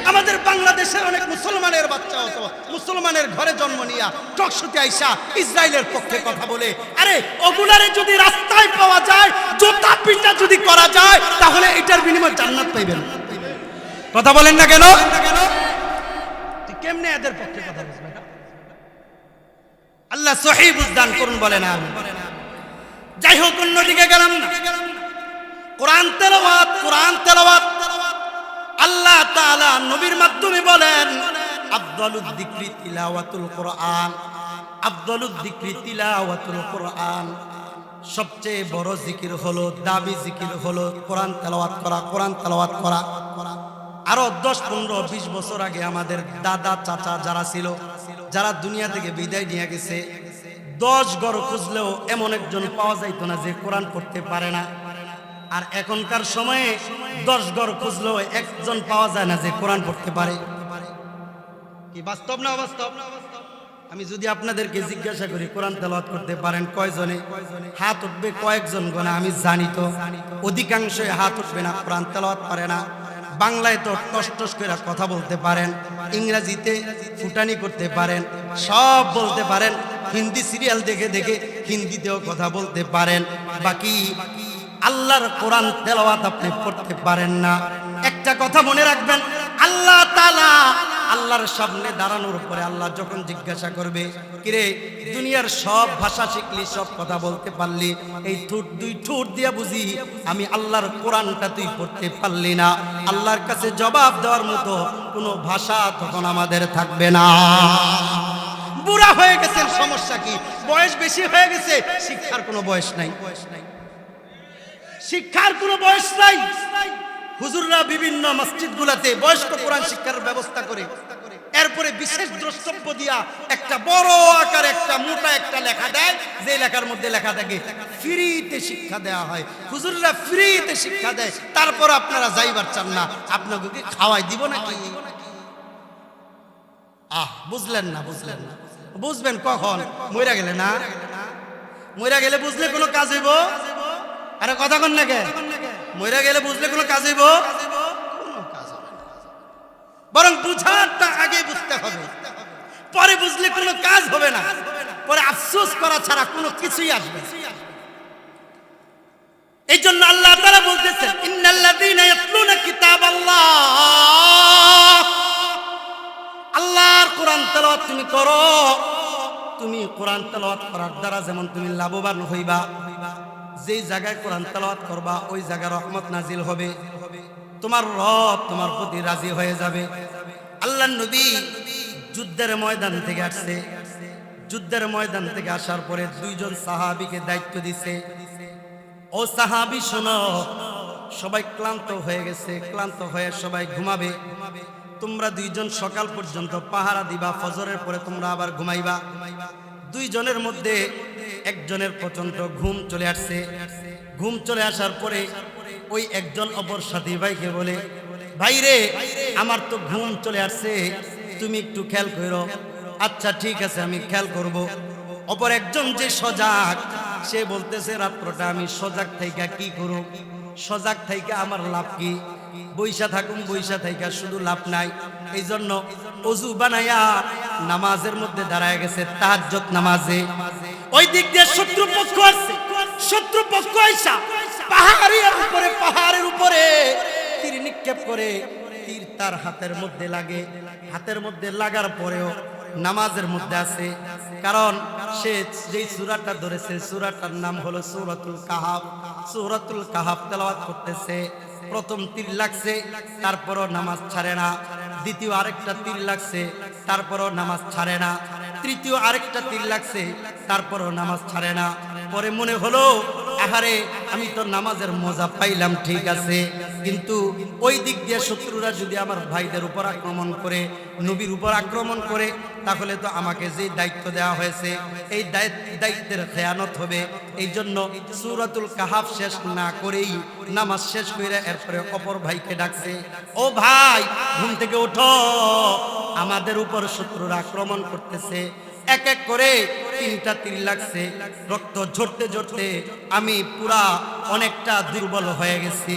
আমাদের বাংলাদেশের অনেক মুসলমানের বাচ্চা হতো, মুসলমানের ঘরে জন্ম নিয়া টকশোতে আইসা ইসরায়েলের পক্ষে কথা বলে। আরে ওগুলারে যদি রাস্তায় পাওয়া যায়, জুতা পিটা যদি করা যায়, তাহলে এটার বিনিময়ে জান্নাত পাইবেন। কথা বলেন না কেন? কেমনে এদের পক্ষে কথা বলবে? আল্লাহ সহিহ বুঝদান করুন, বলে না। যাই হোক, অন্যদিকে গেলাম না। কোরআন তেলাওয়াত, কোরআন তেলাওয়াত আল্লাহ তাআলা নবীর মাধ্যমে বলেন আফদালুদ যিকরি তিলাওয়াতুল কোরআন, আফদালুদ যিকরি তিলাওয়াতুল কোরআন। সবচেয়ে বড় জিকির হলো, দাবি জিকির হলো কোরআন তেলাওয়াত করা, কোরআন তেলাওয়াত করা। আরো 10, 15, 20 বছর আগে আমাদের দাদা চাচা যারা ছিল, যারা দুনিয়া থেকে বিদায় নিয়ে গেছে, 10 ঘর খুঁজলেও এমন একজন পাওয়া যাইতো না যে কোরআন পড়তে পারে না। আর এখনকার সময়ে 10 ঘর খুঁজলেও একজন পাওয়া যায় না যে কোরআন পড়তে পারে। কি বাস্তব না অবাস্তব? আমি যদি আপনাদেরকে জিজ্ঞাসা করি কোরআন তেলাওয়াত করতে পারেন কয়জনে, হাত উঠবে কয়েকজন গোনা। আমি জানি তো অধিকাংশই হাত উঠবে না, কোরআন তেলাওয়াত পারে না। বাংলায় তো টস টস করে কথা বলতে পারেন, ইংরেজিতে ফুটানি করতে পারেন, সব বলতে পারেন, হিন্দি সিরিয়াল দেখে দেখে হিন্দিতেও কথা বলতে পারেন, বাকি আল্লাহর কোরআন তেলাওয়াত আপনি পড়তে পারেন না। একটা কথা মনে রাখবেন, আল্লাহ তাআলা আল্লাহর সামনে দাঁড়ানোর পরে আল্লাহ যখন জিজ্ঞাসা করবে, কিরে দুনিয়ার সব ভাষা শিখলি, সব কথা বলতে পারলি, এই দুই ঠোঁট দিয়া বুঝি আমি আল্লাহর কোরআনটা তুই পড়তে পারলি না। আল্লাহর কাছে জবাব দেওয়ার মতো কোনো ভাষা তখন আমাদের থাকবে না। বুড়া হয়ে গেছেন, সমস্যা কি? বয়স বেশি হয়ে গেছে, শিক্ষার কোনো বয়স নাই, শিক্ষার কোনো বয়স নাই। হুজুররা বিভিন্ন মসজিদগুলোতে বয়স্ক কোরআন শিক্ষার ব্যবস্থা করে এরপরে বিশেষ দ্রষ্টব্য দিয়া একটা বড় আকারে একটা মোটা একটা লেখা দেয়, যে লেখার মধ্যে লেখা থাকে ফ্রিতে শিক্ষা দেওয়া হয়। হুজুররা ফ্রিতে শিক্ষা দেয়, তারপর আপনারা যাইবার চান না, আপনাকে কি খাওয়াই দিব নাকি? বুঝলেন না, বুঝলেন না। বুঝবেন কখন? মইরা গেলে না, মইরা গেলে বুঝলে কোনো কাজ হইব? আরে কথা কন না কে? মইরা গেলে বুঝলে কোনো কাজ হইব? কোনো কাজ হবে না। বরং বুঝারটা আগে বুঝতে হবে, পরে বুঝলে কোনো কাজ হবে না, পরে আফসোস করা ছাড়া কোনো কিছুই আসবে না। এই জন্য আল্লাহ তাআলা বলতেছেন, ইন্নাল্লাযীনা ইয়াতলুনা কিতাবাল্লাহ, আল্লাহর কোরআন তেলাওয়াত তুমি করো। তুমি কোরআন তেলাওয়াত করার দ্বারা যেমন তুমি লাভবান হইবা, যেই জায়গায় কোরআন তেলাওয়াত করবা ওই জায়গায় রহমত নাজিল হবে, তোমার রব তোমার প্রতি রাজি হয়ে যাবে। আল্লাহর নবী যুদ্ধের ময়দান থেকে আসছে, যুদ্ধের ময়দান থেকে আসার পরে দুইজন সাহাবীকে দায়িত্ব দিছে, ও সাহাবী শোনো, সবাই ক্লান্ত হয়ে গেছে, ক্লান্ত হয়ে সবাই ঘুমাবে, তোমরা দুইজন সকাল পর্যন্ত পাহারা দিবা, ফজরের পরে তোমরা আবার ঘুমাইবা। দুইজনের মধ্যে একজনের প্রচন্ড ঘুম চলে আসছে। ঘুম চলে আসার পরে ওই একজন অপর সাথী ভাইকে বলে, ভাই রে আমার তো ঘুম চলে আসছে, তুমি একটু খেয়াল করো। আচ্ছা ঠিক আছে, আমি খেয়াল করব। অপর একজন যে সজাগ, সে বলতেছে রাত্রটা আমি সজাগ থাইকা কি করব? সজাগ থাইকা আমার লাভ কি? বইসা থাকুম, বইসা থাইকা শুধু লাভ নাই। এই জন্য অজু বানাইয়া নামাজের মধ্যে দাঁড়ায় গেছে, তাহাজ্জুদ নামাজে। ওই দিক দিয়ে শত্রুপক্ষ আসছে, শত্রুপক্ষ আইসা পাহাড়ের উপরে তীর নিক্ষেপ করে, তীর তার হাতের মধ্যে লাগে। হাতের মধ্যে লাগার পরেও নামাজের মধ্যে আছে, কারণ সে যেই সূরাটা ধরেছে সূরাটার নাম হলো সূরাতুল কাহাফ। সূরাতুল কাহাফ তেলাওয়াত করতেছে। প্রথম তীর লাগছে, তারপরও নামাজ ছাড়ে না। দ্বিতীয় আরেকটা তীর লাগছে, তারপরও নামাজ ছাড়ে না। তৃতীয় আরেকটা তীর লাগছে, তারপরও নামাজ ছাড়ে না। পরে মনে হলো, আহারে আমি তো নামাজের মজা পাইলাম, ঠিক আছে, কিন্তু ওই দিক দিয়ে শত্রুরা যদি আমার ভাইদের উপর আক্রমণ করে, নবীর উপর আক্রমণ করে, তাহলে তো আমাকে যে দায়িত্ব দেওয়া হয়েছে এই দায়িত্বের খেয়ানত হবে। এই জন্য সূরাতুল কাহাফ শেষ না করেই নামাজ শেষ করে এরপরে অপর ভাইকে ডাকছে, ও ভাই ঘুম থেকে ওঠো, আমাদের উপর শত্রুরা আক্রমণ করতেছে। এক এক করে তিনটা তীর লাগছে, রক্ত ঝরতে ঝরতে আমি পুরা অনেকটা দুর্বল হয়ে গেছি।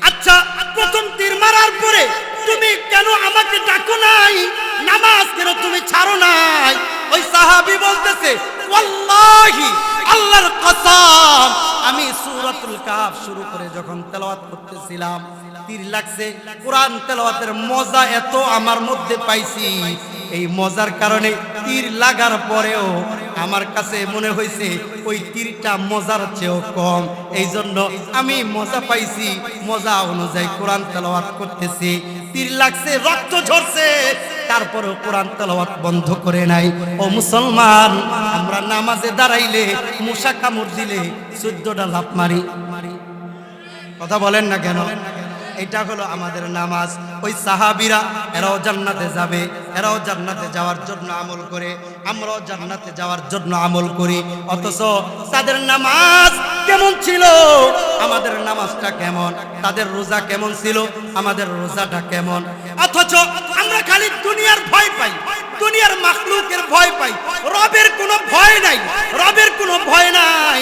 আচ্ছা প্রথম তীর মারার পরে তুমি কেন আমাকে ডাকো নাই? নামাজ কেন তুমি ছাড়ো নাই? ওই সাহাবী বলতেছে, ওয়াল্লাহি আল্লাহর কসম, আমি সূরাতুল কাহাফ শুরু করে যখন তেলাওয়াত করতেছিলাম, তীর লাগছে, কোরআন তেলাওয়াতের মজা এত আমার মধ্যে পাইছি, এই মজার কারণে তীর লাগার পরেও আমার কাছে মনে হয়েছে ওই তীরটা মজার চেয়েও কম। এই জন্য আমি মজা পাইছি, মজা অনুযায়ী কোরআন তেলাওয়াত করতেছি। তীর লাগছে, রক্ত ঝরছে, তারপরেও কোরআন তেলাওয়াত বন্ধ করে নাই। ও মুসলমান, আমরা নামাজে দাঁড়াইলে মশা কামড় দিলে 14টা লাফ মারি, কথা বলেন না কেন? এটা হলো আমাদের নামাজ। ওই সাহাবীরা এরাও জান্নাতে যাবে, এরাও জান্নাতে যাওয়ার জন্য আমল করে, আমরাও জান্নাতে যাওয়ার জন্য আমল করি, অথচ তাদের নামাজ কেমন ছিল, আমাদের নামাজটা কেমন, তাদের রোজা কেমন ছিল, আমাদের রোজাটা কেমন। অথচ আমরা খালি দুনিয়ার ভয় পাই, দুনিয়ার মাখলুকের ভয় পাই, রবের কোনো ভয় নাই, রবের কোনো ভয় নাই।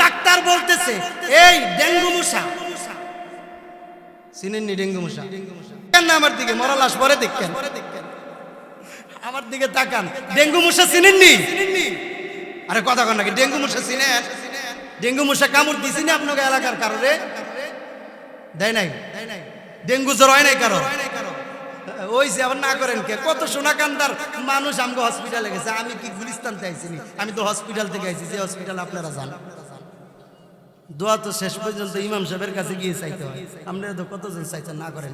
ডাক্তার বলতেছে এই ডেঙ্গু মশা, চিনেননি ডেঙ্গু মশা? কেন আমার দিকে, মরা লাশ পরে দেখেন, আমার দিকে তাকান, ডেঙ্গু মশা চিনেননি? আরে কথা কন নাকি, ডেঙ্গু মশা চিনেন? ডেঙ্গু মশা কামড় দিছি না আপনাকে এলাকার কারণে? দেয় নাই? ডেঙ্গু জ্বর হয় নাই কারো? ওই যে আবার না করেন কে, কত সোনাকান্দার মানুষ আমাকে হসপিটালে গেছে, আমি কি গুলিস্তান চাইছি? আমি তো হসপিটাল থেকে আইছি, যে হসপিটাল আপনারা জানেন। দোয়া তো শেষ পর্যন্ত ইমাম সাহেবের কাছে গিয়ে চাইতে হয়, আপনারা তো কতজন চাইছেন, না করেন।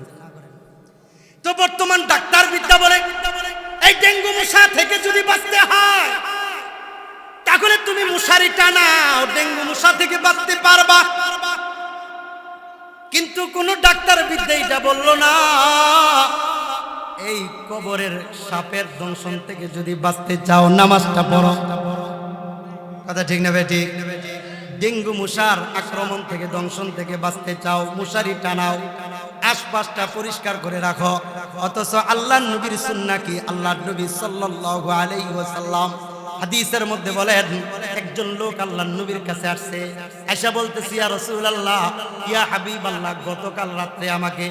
তো বর্তমান ডাক্তার বিদ্যা বলে এই ডেঙ্গু মশা থেকে যদি বাঁচতে হয় তাহলে তুমি মশারি টানাও, ডেঙ্গু মশা থেকে বাঁচতে পারবা। কিন্তু কোন ডাক্তার বিদ্যা এটা বললো না এই কবরের সাপের দংশন থেকে যদি বাঁচতে চাও নামাজটা পড়ো। কথা ঠিক না বেঠিক? ডেঙ্গু মশার আক্রমণ থেকে দংশন থেকে বাঁচতে চাও, মশারি টানাও, আশপাশটা পরিষ্কার করে রাখো। অথচ আল্লাহর নবীর সুন্নাহ কি? আল্লাহর নবী সাল্লাল্লাহু আলাইহি ওয়াসাল্লাম হাদিসের মধ্যে বলেন, একজন লোক আল্লাহর নবীর কাছে আসছে, আয়েশা বলতেছি, ইয়া রাসূলুল্লাহ, ইয়া হাবিবাল্লাহ, গতকাল রাতে আমাকে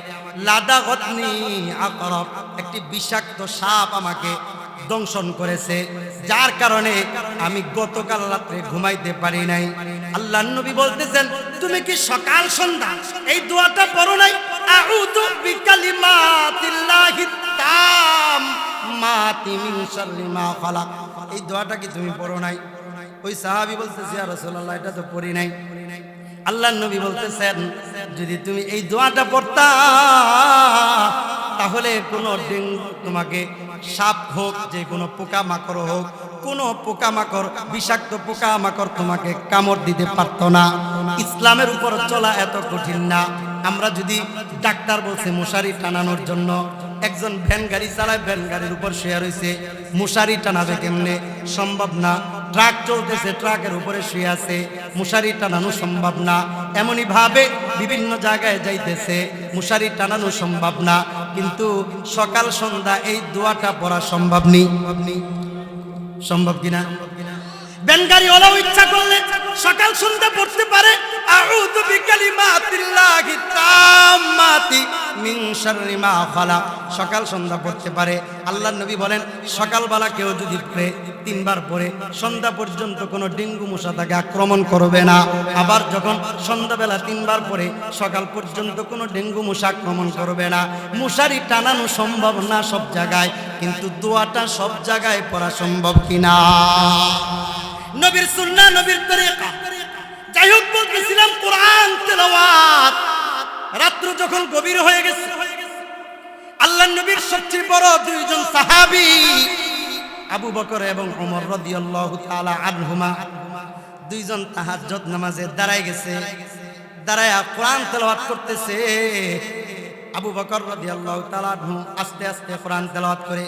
লাদাগতনি আকরাব, একটি বিষাক্ত সাপ আমাকে দংশন করেছে, যার কারণে আমি গতকাল রাতে ঘুমাইতে পারি নাই। আল্লাহর নবী বলতেছেন, তুমি কি সকাল সন্ধ্যা এই দোয়াটা পড়ো নাই? আউযু বিকালিমাতিল্লাহি তাম্মাতি মিন শাররি মা খালাক, এই দোয়াটা কি তুমি পড়ো নাই? ওই সাহাবী বলতেছে, ইয়া রাসূলুল্লাহ, এটা তো পড়ি নাই। আল্লাহর নবী বলতেছেন, যদি তুমি এই দোয়াটা পড়তা তাহলে কোনো ডেঙ্গু, তোমাকে সাপ হোক, যে কোনো পোকামাকড় হোক, কোনো পোকামাকড়, বিষাক্ত পোকামাকড় তোমাকে কামড় দিতে পারতো না। ইসলামের উপর চলা এত কঠিন না। আমরা যদি ডাক্তার বলছে মশারি টানানোর জন্য, একজন ভ্যান গাড়ি চালায়, ভ্যান গাড়ির উপর শুয়ে রয়েছে, মশারি টানাবে কেমনে? সম্ভব না। ট্রাক চলতেছে, ট্রাকের উপরে শুয়ে আছে, মশারি টানানো সম্ভব না। এমনই ভাবে বিভিন্ন জায়গায় যাইতেছে, মশারি টানানো সম্ভব না। কিন্তু সকাল সন্ধ্যা এই দোয়াটা পড়া সম্ভব নেই। সম্ভব কিনা? ব্যানগাড়িওয়ালাও ইচ্ছা করলে সকাল সন্ধ্যা পড়তে পারে, আউযু বিকালিমাতিল্লাহি তাম্মাতি মিন শাররি মা খালাক, সকাল সন্ধ্যা পড়তে পারে। আল্লাহর নবী বলেন, সকালবেলা কেউ যদি পড়ে, তিনবার পড়ে, সন্ধ্যা পর্যন্ত কোনো ডেঙ্গু মশা তাকে আক্রমণ করবে না। আবার যখন সন্ধ্যাবেলা তিনবার পড়ে, সকাল পর্যন্ত কোনো ডেঙ্গু মশা আক্রমণ করবে না। মশারি টানানো সম্ভব না সব জায়গায়, কিন্তু দোয়াটা সব জায়গায় পড়া সম্ভব কিনা? নবীর সুন্নাহ, নবীর তরিকা। যাই হোক, বলতেছিলাম কোরআন তেলাওয়াত। রাত্র যখন গভীর হয়ে গেছে, আল্লাহর নবীর সবচেয়ে বড় দুইজন সাহাবী আবু বকর এবং ওমর রাদিয়াল্লাহু তাআলা আনহুমা, দুইজন তাহাজ্জুদ নামাজে দাঁড়ায় গেছে, দাঁড়ায়া কোরআন তেলাওয়াত করতেছে। আবু বকর রাদিয়াল্লাহু তাআলা আনহু আস্তে আস্তে কোরআন তেলাওয়াত করে,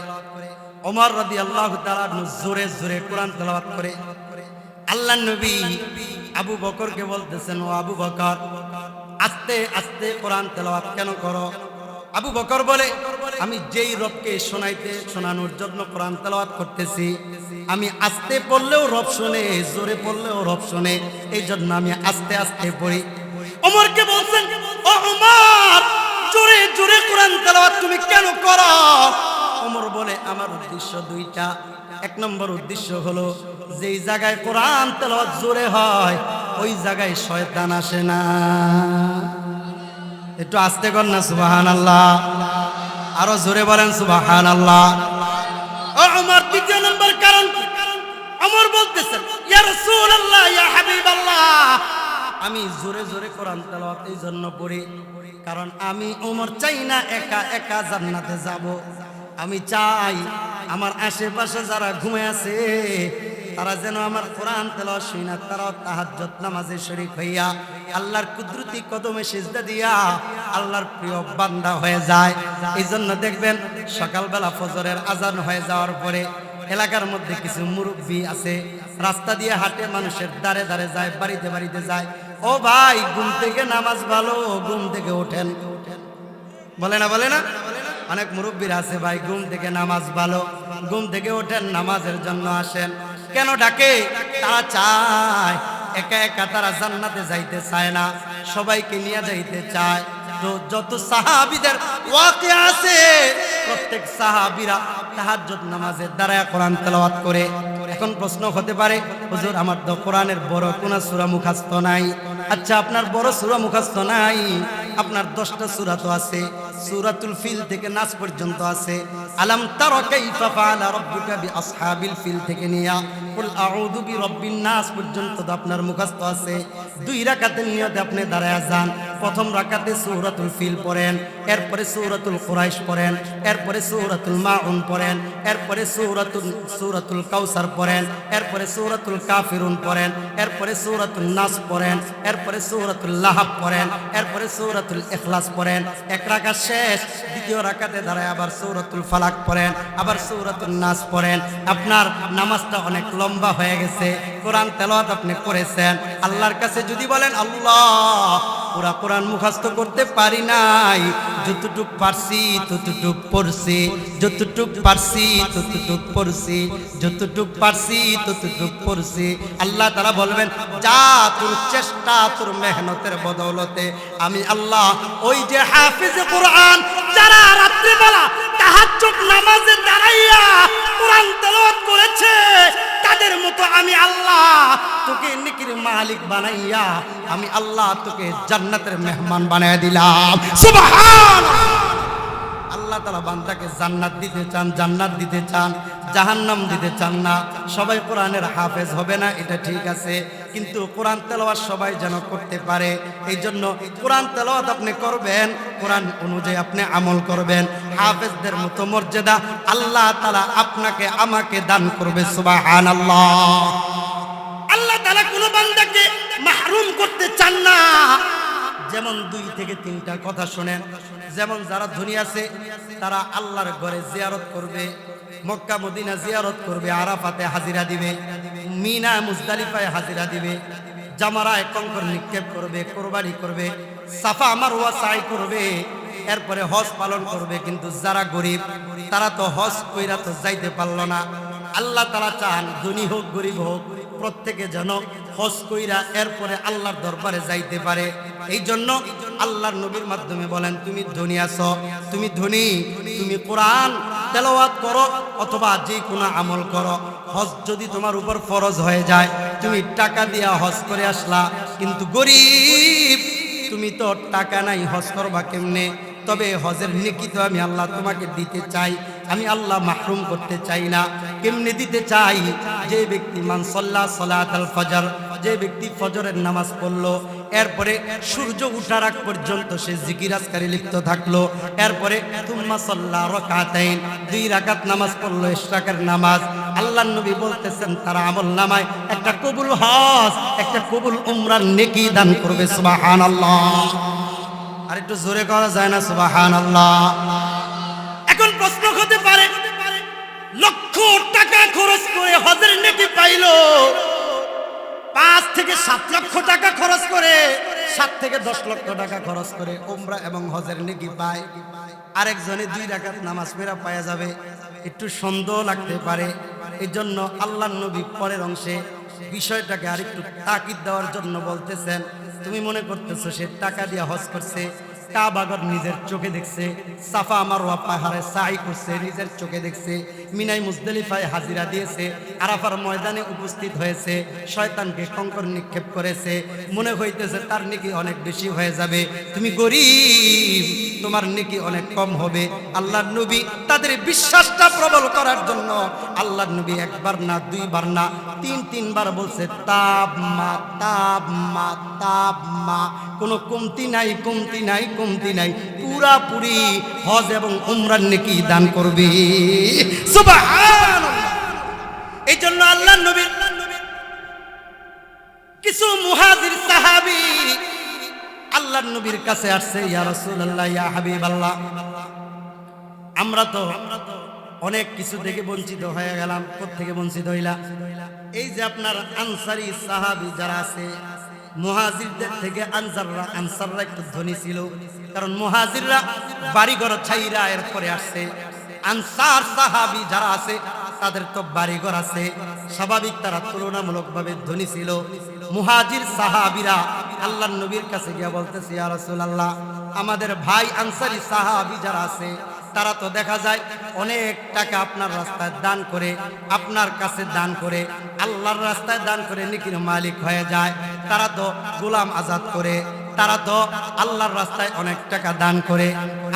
ওমর রাদিয়াল্লাহু তাআলা আনহু জোরে জোরে কোরআন তেলাওয়াত করে। আল্লাহর নবী আবু বকরকে বলতেছেন, ও আবু বকর, আস্তে আস্তে কোরআন তেলাওয়াত কেন করো? আবু বকর বলে, আমি যেই রবকে শোনানোর জন্য কোরআন তেলাওয়াত করতেছি, আমি আস্তে পড়লেও রব শুনে, জোরে পড়লেও রব শুনে, এই জন্য আমি আস্তে আস্তে পড়ি। ওমরকে বলছেন, ও ওমর, জোরে জোরে কোরআন তেলাওয়াত তুমি কেন করো? ওমর বলে, আমার উদ্দেশ্য দুইটা। এক নম্বর উদ্দেশ্য হলো, যেই জায়গায় কোরআন তেলাওয়াত জোরে হয় ওই জায়গায় শয়তান আসে না। একটু আস্তে কর না, সুবহানাল্লাহ। আরো জোরে বলেন সুবহানাল্লাহ। ও ওমর, দ্বিতীয় নম্বর কারণ, ওমর বলতেছেন, ইয়া রাসূলুল্লাহ, ইয়া হাবিবাল্লাহ, আমি জোরে জোরে কোরআন তেলাওয়াত এই জন্য পড়ি কারণ আমি ওমর চাই না একা একা জান্নাতে যাব। আমি চাই আমার আশেপাশে যারা ঘুমিয়ে আছে তারা যেন আমার কোরআন তেলাওয়াত শুনে তারাও তাহাজ্জুদ নামাজে শরীক হইয়া আল্লাহর কুদরতি কদমে সিজদা দিয়া আল্লাহর প্রিয় বান্দা হয়ে যায়। এই জন্য দেখবেন সকালবেলা ফজরের আজান হয়ে যাওয়ার পরে এলাকার মধ্যে কিছু মুরব্বী আছে, রাস্তা দিয়ে হাঁটে, মানুষের দাঁড়ে দাঁড়ে যায়, বাড়িতে বাড়িতে যায়, ও ভাই ঘুম থেকে নামাজ ভালো, ঘুম থেকে ওঠেন। বলে না, বলে না? অনেক মুরব্বীরা আছে, ভাই ঘুম থেকে নামাজ ভালো, ঘুম থেকে ওঠেন, নামাজের জন্য আসেন। কেন ডাকে? তারা চায়, একা একা তারা জান্নাতে যাইতে চায় না, সবাইকে নিয়ে যাইতে চায়। তো যত সাহাবীদের ওয়াকিয়া আছে, প্রত্যেক সাহাবীরা তাহাজ্জুদ নামাজের দাঁড়ায় কোরআন তেলাওয়াত করে। এখন প্রশ্ন হতে পারে, হুজুর আমার তো কোরআনের বড় কোন সূরা মুখস্থ নাই। আচ্ছা, আপনার বড় সূরা মুখস্থ নাই, আপনার 10টা সূরা তো আছে, সূরাতুল ফিল থেকে নাস পর্যন্ত আছে, আলাম তারা কাইফা ফাআলা রাব্বুকা বিআসহাবিল ফিল থেকে নিয়া কুল আউযু বিরাব্বিন নাস পর্যন্ত তো আপনার মুখস্থ আছে। 2 রাকাতের নিয়তে আপনি দাঁড়ায়া যান। প্রথম রাকাতে সূরাতুল ফিল পড়েন, এরপরে সূরাতুল কুরাইশ পড়েন, এরপরে সূরাতুল মাউন পড়েন, এরপরে সূরাতুল কাউসার পড়েন, এরপরে সূরাতুল কাফিরুন পড়েন, এরপরে সূরাতুল নাস পড়েন, এরপরে সূরাতুল লাহাব পড়েন, এরপরে সূরাতুল ইখলাস পড়েন। এক রাকাত শেষ, দ্বিতীয় রাকাতে দাঁড়ায় আবার সূরাতুল ফালাক পড়েন, আবার সূরাতুল নাস পড়েন। আপনার নামাজটা অনেক লম্বা হয়ে গেছে, কোরআন তেলাওয়াত আপনি করেছেন। আল্লাহর কাছে যদি বলেন আল্লাহ পুরা কোরআন মুখস্থ করতে পারি নাই, যতটুক পারছি ততটুক পড়ছি, যতটুক পারছি ততটুক পড়ছি, যতটুক পারছি ততটুক পড়ছি। আল্লাহ তাআলা বলবেন যা তোর চেষ্টা তোর মেহনতের বদৌলতে আমি আল্লাহ ওই যে হাফিজে কোরআন যারা রাত্রিবেলা তাহাজ্জুদ নামাজে দাঁড়াইয়া কোরআন তেলাওয়াত করেছে তাদের মতো আমি আল্লাহ তোকে নেকির মালিক বানাইয়া আমি আল্লাহ তোকে জান্নাতের মেহমান বানায় দিলাম। সুবহানাল্লাহ। আল্লাহ তাআলা বান্দাকে জান্নাত দিতে চান, জান্নাত দিতে চান, জাহান্নাম দিতে চান না। সবাই কোরআনের হাফেজ হবে না, এটা ঠিক আছে, কিন্তু কোরআন তেলাওয়াত সবাই যেন করতে পারে। এই জন্য কোরআন তেলাওয়াত আপনি করবেন, কোরআন অনুযায়ী আপনি আমল করবেন, হাফেজদের মতো মর্যাদা আল্লাহ তাআলা আপনাকে আমাকে দান করবে। সুবহানাল্লাহ। আল্লাহ তাআলা কোনো বান্দাকে মাহরুম করতে চান না। যেমন 2 থেকে 3টা কথা শুনেন, যেমন যারা ধনী আছে তারা আল্লাহর ঘরে জিয়ারত করবে, মক্কা মদিনা জিয়ারত করবে, আরাফাতে হাজিরা দিবে, মিনা মুজদালিফায় হাজিরা দিবে, জামারায় কঙ্কর নিক্ষেপ করবে, কোরবানি করবে, সাফা মারওয়া সাই করবে, এরপরে হজ পালন করবে। কিন্তু যারা গরিব তারা তো হজ কইরা তো যাইতে পারলো না। আল্লাহ তাআলা চান ধনী হোক গরিব হোক প্রত্যেকে যেন হজ কইরা এরপরে আল্লাহর দরবারে যাইতে পারে। এই জন্য আল্লাহর নবীর মাধ্যমে বলেন তুমি ধনী আছো, তুমি ধনী, তুমি কোরআন তেলাওয়াত করো অথবা যে কোনো আমল করো। হজ যদি তোমার উপর ফরজ হয়ে যায় তুমি টাকা দিয়া হজ করে আসলা, কিন্তু গরিব তুমি তো টাকা নাই, হজ করবা কেমনে? তবে হজের নেকি তো আমি আল্লাহ তোমাকে দিতে চাই, আমি আল্লাহ মাহরুম করতে চাই না। কেমনে দিতে চাই? যে ব্যক্তি মান সাল্লা সালাতাল ফজর, যে ব্যক্তি ফজরের নামাজ পড়লো, এরপরে সূর্য উঠার আগ পর্যন্ত সে জিকির আজকারে লিপ্ত থাকলো, এরপরে তুম্মা সাল্লা রাকাতাইন, 2 রাকাত নামাজ পড়লো, ইশরাকের নামাজ। আল্লাহর নবী বলতেছেন তার আমল নামায় একটা কবুল হজ, একটা কবুল উমরার নেকি দান করবে। সুবহানাল্লাহ। আর একটু জোরে করা যায় না সুবহানাল্লাহ? এখন প্রশ্ন হতে পারে লক্ষ টাকা খরচ করে হজের নেকি পাইলো, 5 থেকে 7 লক্ষ টাকা খরচ করে, 7 থেকে 10 লক্ষ টাকা খরচ করে উমরা এবং হজের নেকি পায়, আরেকজনে 2 রাকাত নামাজ পড়া পাওয়া যাবে, একটু সন্দেহ লাগতে পারে। এই জন্য আল্লাহর নবী পরের অংশে বিষয়টাকে আরেকটু তাকিদ দেওয়ার জন্য বলতেছেন তুমি মনে করতেছো সে টাকা দিয়ে হজ করছে, কাবাগর নিজের চোখে দেখছে, সাফা মারওয়া পাহাড়ে সাই করছে নিজের চোখে দেখছে, মিনাই মুজদালিফায় হাজিরা দিয়েছে, আরাফার ময়দানে উপস্থিত হয়েছে, শয়তানকে কঙ্কর নিক্ষেপ করেছে, মনে হইতেছে তার নেকি অনেক বেশি হয়ে যাবে। তুমি গরিব, তোমার নেকি অনেক কম হবে। আল্লাহর নবী তাদের বিশ্বাসটা প্রবল করার জন্য আল্লাহর নবী 1 বার না 2 বার না 3 বার বলছে তাব মা তাব মা তাব মা, কোনো কমতি নাই, কমতি নাই, কমতি নাই, পুরাপুরি হজ এবং উমরার নেকি দান করবে। সুবহানাল্লাহ। এই জন্য আল্লাহর নবী কিছু মুহাজির সাহাবী আল্লাহর নবীর কাছে আসছে, ইয়া রাসূলুল্লাহ, ইয়া হাবিবাল্লাহ, আমরা তো অনেক কিছু থেকে বঞ্চিত হয়ে গেলাম। কোত্থেকে বঞ্চিত হইলা? এই যে আপনার আনসারী সাহাবী যারা আছে, মুহাজিরদের থেকে আনসাররা একটু ধনী ছিল, কারণ মুহাজিররা বাড়িঘর ছাইরা এরপরে আসছে। আনসার সাহাবী যারা আছে তাদের তো বাড়িঘর আছে, স্বাভাবিক তারা তুলনামূলকভাবে ধনী ছিল। মুহাজির সাহাবীরা আল্লাহর নবীর কাছে গিয়ে বলতেছে, ইয়া রাসূলুল্লাহ, আমাদের ভাই আনসারী সাহাবী যারা আছে তারা তো দেখা যায় অনেক টাকা আপনার রাস্তায় দান করে, আপনার কাছে দান করে, আল্লাহর রাস্তায় দান করে নেকির মালিক হয়ে যায়। তারা তো গোলাম আজাদ করে, তারা তো আল্লাহর রাস্তায় অনেক টাকা দান করে।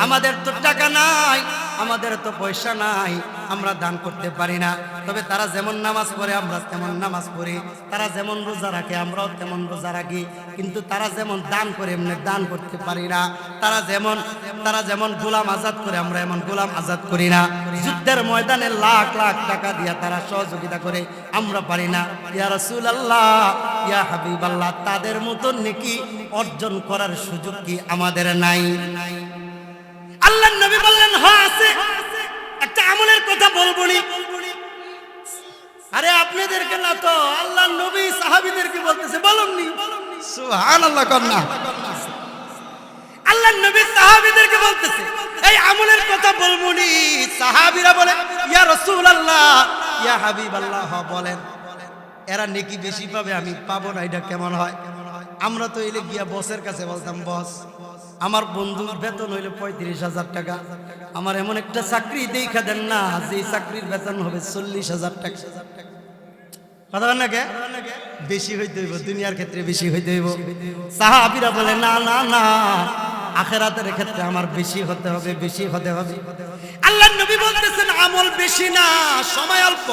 আমাদের তো টাকা নাই, আমাদের তো পয়সা নাই, আমরা দান করতে পারি না। তবে তারা যেমন নামাজ পড়ে আমরা তেমন নামাজ পড়ি, তারা যেমন রোজা রাখে আমরাও তেমন রোজা রাখি, কিন্তু তারা যেমন দান করে এমনি দান করতে পারি না। তারা যেমন গোলাম আজাদ করে আমরা এমন গোলাম আজাদ করি না। যুদ্ধের ময়দানে লাখ লাখ টাকা দিয়া তারা সহযোগিতা করে, আমরা পারি না। ইয়া রাসূলুল্লাহ, ইয়া হাবিবাল্লাহ, তাদের মতো নেকি অর্জন করার সুযোগ কি আমাদের নাই? আল্লাহর নবী বললেন, হ্যাঁ আছে। একটা আমলের কথা বলবো নি। আরে আপনাদেরকে না তো, আল্লাহর নবী সাহাবীদেরকে বলতেছে, বলুননি। সুবহানাল্লাহ কন্যা। আল্লাহর নবী সাহাবীদেরকে বলতেছে এই আমলের কথা বলবো নি। সাহাবীরা বলে, ইয়া রাসূলুল্লাহ, ইয়া হাবিবাল্লাহ, বলেন। এরা নেকি বেশি পাবে, আমি পাবো না, এটা কেমন হয়? আমরা তো এলে গিয়া বসের কাছে বলতাম, বস আমার বন্ধুর বেতন হইলে 35,000 টাকা, আমার এমন একটা চাকরি দেখা দেন না যে চাকরির বেতন হবে 40,000 টাকা। কথা বল না, কে বেশি হইতে হইব, দুনিয়ার ক্ষেত্রে বেশি হইতে হইব। সাহাবীরা বলে, না না না, আখিরাতের ক্ষেত্রে আমার বেশি হতে হবে, বেশি হতে হবে। আল্লাহর নবী বলতেছেন, আমল বেশি না, সময় অল্প,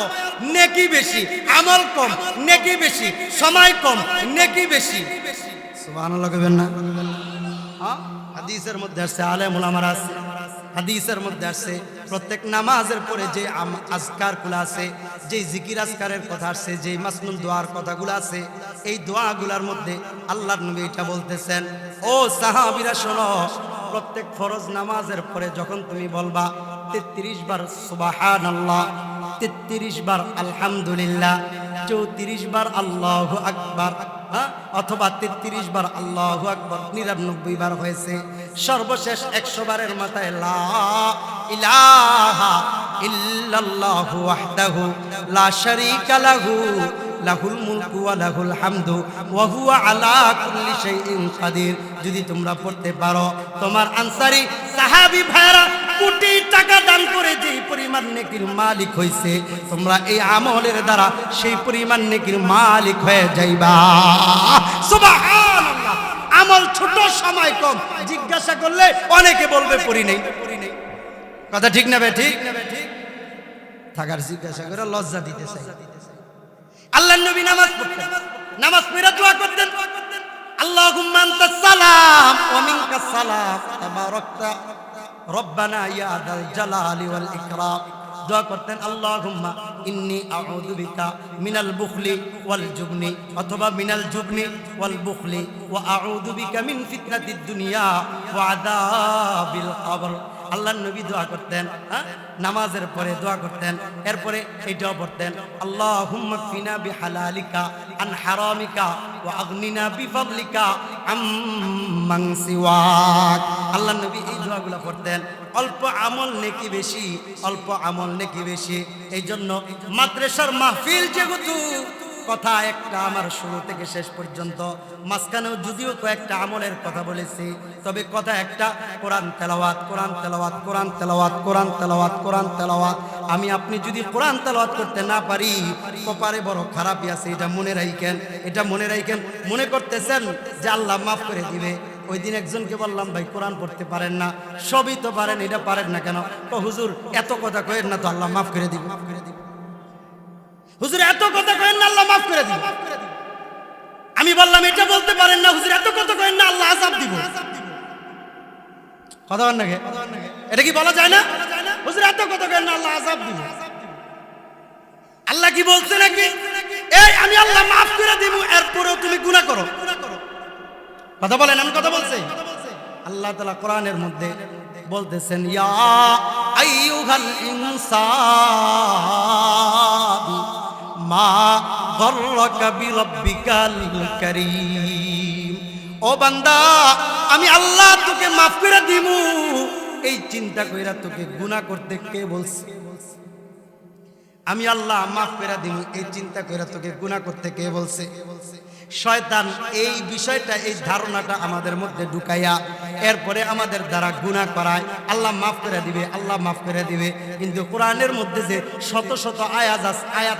নেকি বেশি। আমল কম, নেকি বেশি, সময় কম, নেকি বেশি। সুবহানাল্লাহ কইবেন না? হাদিসের মধ্যে আসছে, আলেম উলামারা আছে, হাদিসের মধ্যে আসছে প্রত্যেক নামাজের পরে যে আজকারগুলো আছে, যে জিকির আজকারের কথা আসছে, যে মাসনুন দোয়ার কথাগুলো আছে, এই দোয়াগুলোর মধ্যে আল্লাহর নবী এটা বলতেছেন, ও সাহাবীরা শোনো, প্রত্যেক ফরজ নামাজের পরে যখন তুমি বলবা 33 বার সুবহানাল্লাহ, 33 বার আলহামদুলিল্লাহ, 34 বার আল্লাহু আকবার, অথবা 33 বার আল্লাহু আকবার, 99 বার হয়েছে, সর্বশেষ 100 বারের মাথায় লা ইলাহা ইল্লাল্লাহু ওয়াহদাহু লা শারীকা লাহু লাহুল মুলকু ওয়া লাহুল হামদু ওয়া হুয়া আলা কুল্লি শাইইন কাদির। যদি তোমরা পড়তে পারো, তোমার আনসারী সাহাবী ভাইরা কোটি টাকা দান করে যেই পরিমাণ নেকির মালিক হইছে, তোমরা এই আমলের দ্বারা সেই পরিমাণ নেকির মালিক হয়ে যাইবা। সুবহানাল্লাহ। আমল ছোট, সময় কম, জিজ্ঞাসা করলে অনেকে বলবে পড়ি নেই। কথা ঠিক না বে ঠিক? থাকার জিজ্ঞাসা করে লজ্জা দিতে চাই। আল্লাহর নবী নামাজ পড়তেন, নামাজ পড়ে দোয়া করতেন, আল্লাহুম্মা আনতাস সালাম ওয়া মিনকাস সালাম তাবারাকতা রব্বানা ইয়া যাল জালালি ওয়াল ইকরাম। দোয়া করতেন, আল্লাহুম্মা ইন্নী আউযু বিকা মিনাল বুখলি ওয়াল জুবনি, অথবা মিনাল জুবনি ওয়াল বুখলি ওয়া আউযু বিকা মিন ফিতনাতিদ দুনিয়া ওয়া আযাবিল কবর। আল্লাহর নবী দোয়া করতেন, নামাজের পরে দোয়া করতেন। এরপরে এইটাও পড়তেন, আল্লাহুম্মা কফিনা বিহালালিকা আন হারামিকা ওয়া আগনিনা বিফাদলিকা আম্মান সিওয়াক। আল্লাহর নবী এই দোয়াগুলো পড়তেন। অল্প আমল নেকি বেশি, অল্প আমল নেকি বেশি। এই জন্য মাদ্রাসার মাহফিল যেহেতু কথা একটা আমার শুরু থেকে শেষ পর্যন্ত, মাঝখানেও যদিও কয়েকটা আমলের কথা বলেছি, তবে কথা একটা, কোরআন তেলাওয়াত, কোরআন তেলাওয়াত, কোরআন তেলাওয়াত, কোরআন তেলাওয়াত, কোরআন তেলাওয়াত। আমি আপনি যদি কোরআন তেলাওয়াত করতে না পারি, কপারে বড় খারাপই আছে, এটা মনে রাখেন, এটা মনে রাখেন। মনে করতেছেন যে আল্লাহ মাফ করে দিবে। ওই দিন একজনকে বললাম, ভাই কোরআন পড়তে পারেন না, সবই তো পারেন, এটা পারেন না কেন? তো হুজুর এত কথা কয়েন না তো, আল্লাহ মাফ করে দিব। হুজুর এত কথা কয়েন না, আল্লাহ মাফ করে দিব। আমি বললাম, এটা বলতে পারেন না হুজুর, এত কথা কয়েন না, আল্লাহ আযাব দিব। কথা বলেন না, এটা কি বলা যায় না? হুজুর এত কথা কয়েন না, আল্লাহ আযাব দিব। আল্লাহ কি বলছে নাকি এই আমি আল্লাহ মাফ করে দিব, এরপরেও তুমি গুনাহ করো? কথা বলেন, আমি কথা বলছি। আল্লাহ তাআলা কোরআনের মধ্যে বলতেছেন, ইয়া আইয়ুহাল ইনসান মা গররাকা বিরাব্বিকাল কারীম। ও বান্দা, আমি আল্লাহ তোকে মাফ করে দিমু, এই চিন্তা কইরা তোকে গুনাহ করতে কে বলছে? আমি আল্লাহ মাফ করে দিমু, এই চিন্তা কইরা তোকে গুনাহ করতে কে বলছে? শয়তান এই বিষয়টা, এই ধারণাটা আমাদের মধ্যে ঢুকাইয়া এরপরে আমাদের দ্বারা গুনাহ করায়। আল্লাহ মাফ করে দিবে, আল্লাহ মাফ করে দিবে, কিন্তু কোরআনের মধ্যে যে শত শত আয়াত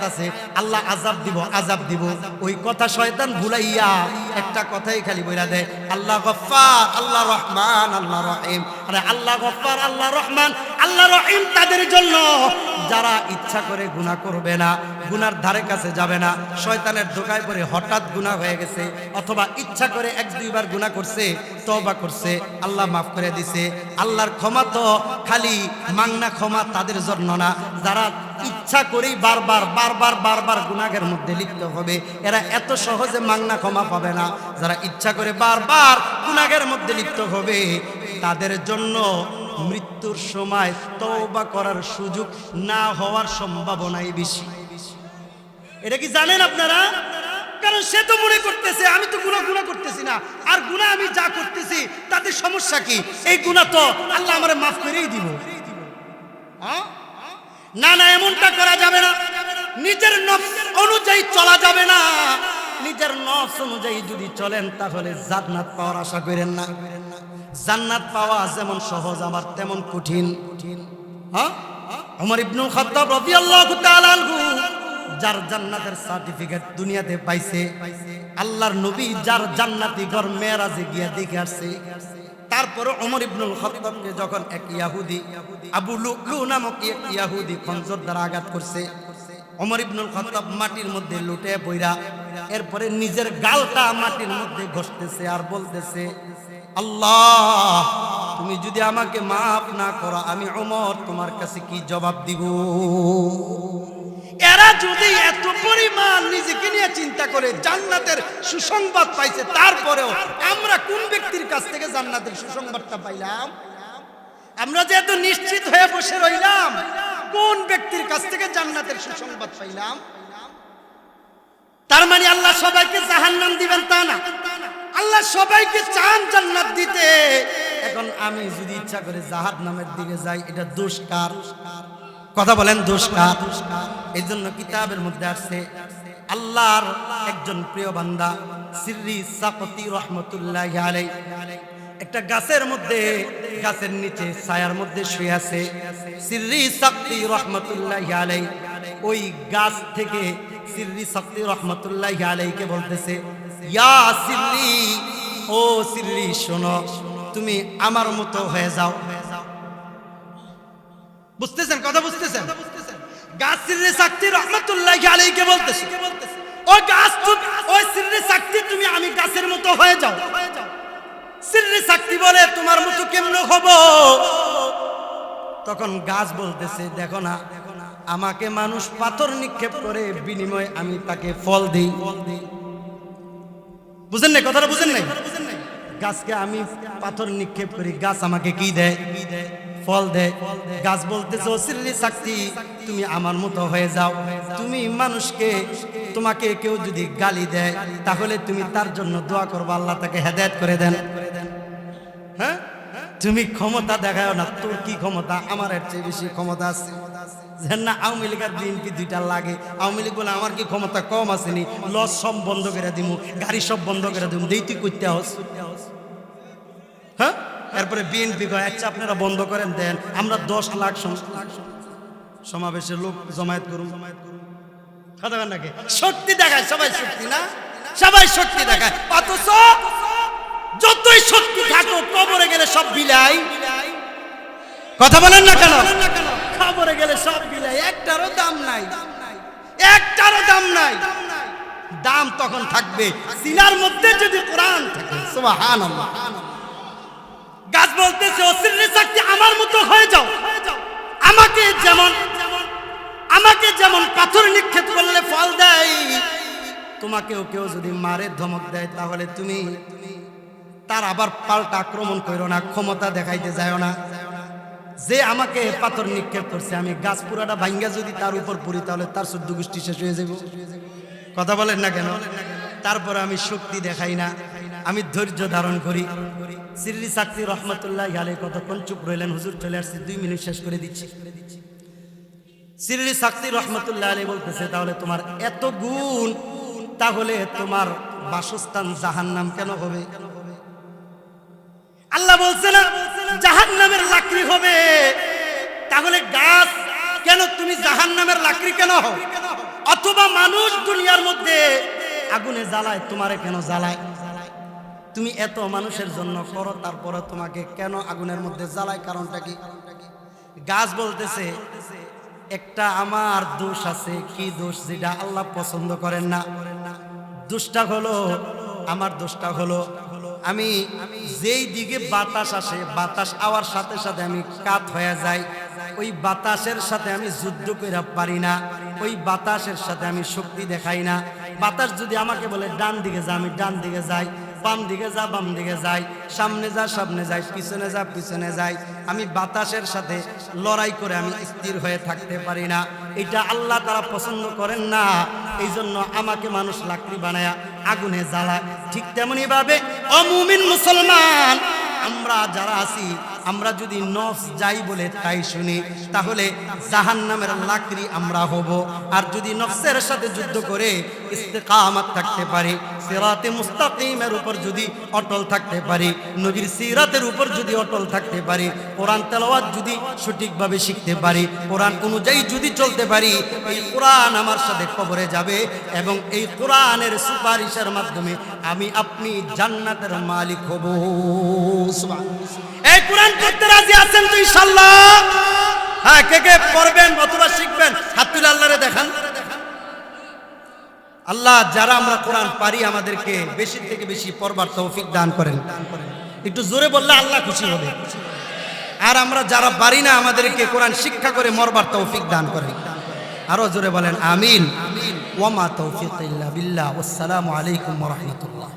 আছে আল্লাহ আযাব দিব, আযাব দিব, ওই কথা শয়তান ভুলাইয়া একটা কথাই খালি বইলা দেয়, আল্লাহ গফফার, আল্লাহ রহমান, আল্লাহ রহিম। আরে আল্লাহ গফফার, আল্লাহ রহমান, আল্লাহ রহিম তাদের জন্য যারা ইচ্ছা করে গুনাহ করবে না, গুনার ধারে কাছে যাবে না, শয়তানের ধোঁকায় পড়ে হঠাৎ গুনাহ হয়ে গেছে, অথবা ইচ্ছা করে এক দুইবার গুনাহ করছে, তওবা করছে, আল্লাহ মাফ করে দিছে। আল্লাহর ক্ষমা তো খালি মাংনা ক্ষমা তাদের জন্য না, যারা ইচ্ছা করেই বারবার গুনাহের মধ্যে লিপ্ত হবে, এরা এত সহজে মাংনা ক্ষমা পাবে না। যারা ইচ্ছা করে বারবার গুনাহের মধ্যে লিপ্ত হবে, তাদের জন্য মৃত্যুর সময় তওবা করার সুযোগ না হওয়ার সম্ভাবনাই বেশি। এটা কি জানেন আপনারা? কারণ সে তো মনে করতেছে আমি তো গুনাহ করতেছি না, আর গুনাহ আমি যা করতেছি তাতে সমস্যা কি, এই গুনাহ তো আল্লাহ আমারে মাফ করেই দিব। না না, এমনটা করা যাবে না। নিজের নফস অনুযায়ী চলা যাবে না। নিজের নফস অনুযায়ী যদি চলেন তাহলে জান্নাত পাওয়ার আশা করেন না। জান্নাত পাওয়া যেমন সহজ আবার তেমন কঠিন। ওমর ইবনুল খাত্তাব রাদিয়াল্লাহু তাআলা আনহু যার জান্নাতের সার্টিফিকেট দুনিয়াতে পাইছে, আল্লাহর নবী যার জান্নাতি ঘর মেরাজে গিয়া দেখে আসছে, তারপরে ওমর ইবনুল খাত্তাবকে যখন এক ইহুদি, আবু লুলু নামক এক ইহুদি খঞ্জর দ্বারা আঘাত করছে, ওমর ইবনুল খাত্তাব মাটির মধ্যে লুটে পইরা এরপরে নিজের গালটা মাটির মধ্যে ঘষতেছে আর বলতেছে, আল্লাহ তুমি যদি আমাকে মাফ না করো আমি ওমর তোমার কাছে কি জবাব দিব? এরা যদি এত পরিমাণ নিজেকে নিয়ে চিন্তা করে জান্নাতের সুসংবাদ পাইছে, তারপরেও আমরা কোন ব্যক্তির কাছ থেকে জান্নাতের সুসংবাদটা পাইলাম? আমরা যে এত নিশ্চিত হয়ে বসে রইলাম, কোন ব্যক্তির কাছ থেকে জান্নাতের সুসংবাদ পাইলাম? তার মানে আল্লাহ সবাইকে জাহান্নাম দিবেন তা না, আল্লাহ সবাইকে চান জান্নাত দিতে। এখন আমি যদি ইচ্ছা করে জাহান্নামের দিকে যাই, এটা দোষ কার? কথা বলেন, দোষ কার? এই জন্য কিতাবের মধ্যে আসছে আল্লাহর একজন প্রিয় বান্দা সিররি সাকতি রহমতুল্লাহি আলাইহি একটা গাছের মধ্যে, গাছের নিচে ছায়ার মধ্যে শুয়ে আছে। সিররি সাকতি রহমতুল্লাহি আলাইহি ওই গাছ থেকে সিররি সাকতি রহমতুল্লাহি আলাইহিকে বলতেছে, ইয়া সিররি, ও সিররি শোনো, তুমি আমার মতো হয়ে যাও। বুঝতেছেন কথা? বুঝতেছেন? গাছ সিররি সাকতি রহমতুল্লাহি আলাইহিকে বলতেছে, ও গাছ, ওই সিররি সাকতি তুমি আমি গাছের মতো হয়ে যাও। সিররি সাকতি বলে তোমার মতো কেমন হব? তখন গাছ বলতেছে, দেখো না, আমাকে মানুষ পাথর নিক্ষেপ করে, বিনিময়ে আমি তাকে ফল দিই। বুঝেন নাই কথাটা? বুঝেন নাই? গাছকে আমি পাথর নিক্ষেপ করি, গাছ আমাকে কি দেয়? ফল দেয়। গাছ বলতেছে, ও সিররি সাকতি তুমি আমার মতো হয়ে যাও। তুমি মানুষকে, তোমাকে কেউ যদি গালি দেয় তাহলে তুমি তার জন্য দোয়া করবা, আল্লাহ তাকে হেদায়েত করে দেন। হ্যাঁ, তুমি ক্ষমতা দেখাও না, তোর কি ক্ষমতা? আমার এর চেয়ে বেশি ক্ষমতা আছে। না আওয়ামী লীগ আর বিএনপি দুইটা লাগে, আওয়ামী লীগ বলে আমার কি ক্ষমতা কম আসেনি, লস সব বন্ধ করে দিমু, গাড়ি সব বন্ধ করে দিমু, দেই তুই করতে হস। হ্যাঁ, এরপরে বিএনপি কয় আচ্ছা আপনারা বন্ধ করেন, দেন আমরা 10 লাখ সমাবেশের লোক জমায়েত করুন। কথা বলেন নাকি? শক্তি দেখায় সবাই, শক্তি না, সবাই শক্তি দেখায়, অথচ যতই শক্তি থাকো কবরে গেলে সব বিলাই। কথা বলেন না কেন? কবরে গেলে সব বিলাই, একটারও দাম নাই, একটারও দাম নাই। দাম তখন থাকবে সিনার মধ্যে যদি কোরআন থাকে। সুবহানাল্লাহ। গাছ বলতেছে, ও সিররি সাকতি আমার মতো হয়ে যাও। আমাকে যেমন পাথর নিক্ষেপ করলে ফল দেয়, তোমাকেও কেউ যদি মারে ধমক দেয় তাহলে তুমি তার আবার পাল্টা আক্রমণ করো না, ক্ষমতা দেখাইতে যাও না। যে আমাকে পাথর নিক্ষেপ করছে, আমি গাছ পুরাটা ভাঙ্গা যদি তার উপর পড়ি তাহলে তার 14 গোষ্ঠী শেষ হয়ে যাব। কথা বলেন না কেন? তারপর আমি শক্তি দেখাই না, আমি ধৈর্য ধারণ করি। সিররি সাকতি রহমতুল্লাহি আলাইহি কতক্ষণ চুপ রইলেন? হুজুর চলে আসছে, 2 মিনিট শেষ করে দিচ্ছি। সিররি সাকতি রহমতুল্লাহি আলাইহি বলতেছে, তাহলে তোমার এত গুণ, তাহলে তোমার বাসস্থান জাহান্নাম কেন হবে? আল্লাহ বলছে না জাহান্নামের লাকড়ি হবে, তাহলে গাছ কেন তুমি জাহান্নামের লাকড়ি কেন হও? অথবা মানুষ দুনিয়ার মধ্যে আগুনে জ্বালায়, তোমারে কেন জ্বালায়? তুমি এত মানুষের জন্য করো, তারপরে তোমাকে কেন আগুনের মধ্যে জ্বালায়? কারণটা কি? গাছ বলতেছে একটা আমার দোষ আছে। কি দোষ? যেটা আল্লাহ পছন্দ করেন না। দোষটা হলো, আমার দোষটা হলো আমি যেই দিকে বাতাস আসে, বাতাস আওয়ার সাথে সাথে আমি কাত হয়ে যাই। ওই বাতাসের সাথে আমি যুদ্ধ করে পারি না, ওই বাতাসের সাথে আমি শক্তি দেখাই না। বাতাস যদি আমাকে বলে ডান দিকে যা, আমি ডান দিকে যাই, বাম দিকে যা বাম দিকে যাই, সামনে যা সামনে যাই, পিছনে যা পিছনে যাই। আমি বাতাসের সাথে লড়াই করে আমি স্থির হয়ে থাকতে পারি না। এটা আল্লাহ তারা পছন্দ করেন না। এই জন্য আমাকে মানুষ লাকড়ি বানায়া আগুনে জ্বালায়। ঠিক তেমনি ভাবে অমুমিন মুসলমান আমরা যারা আছি, আমরা যদি নফস যাই বলে তাই শুনি, তাহলে জাহান্নামের লাকড়ি আমরা হব। আর যদি নফসের সাথে যুদ্ধ করে ইস্তেকামাত থাকতে পারি, সিরাতে মুস্তাকিমের উপর যদি অটল থাকতে পারি, নবীর সিরাতের উপর যদি অটল থাকতে পারি, কোরআন তেলাওয়াত যদি সঠিকভাবে শিখতে পারি, কোরআন অনুযায়ী যদি চলতে পারি, এই কোরআন আমার সাথে কবরে যাবে এবং এই কোরআনের সুপারিশের মাধ্যমে আমি আপনি জান্নাতের মালিক হব। এই কোরআন পড়তে রাজি আছেন তো ইনশাআল্লাহ? হ্যাঁ, কে কে পড়বেন অথবা শিখবেন হাত তুলে আল্লাহরে দেখান। আল্লাহ যারা আমরা কোরআন পারি আমাদেরকে বেশি থেকে বেশি পড়বার তৌফিক দান করেন। একটু জোরে বললে আল্লাহ খুশি হবে। আর আমরা যারা পারি না আমাদেরকে কোরআন শিক্ষা করে মরবার তৌফিক দান করেন। আরো জোরে বলেন আমিন। ওয়া মা তৌফিক ইল্লা বিল্লাহ। আসসালামু আলাইকুম ওয়া রাহমাতুল্লাহ।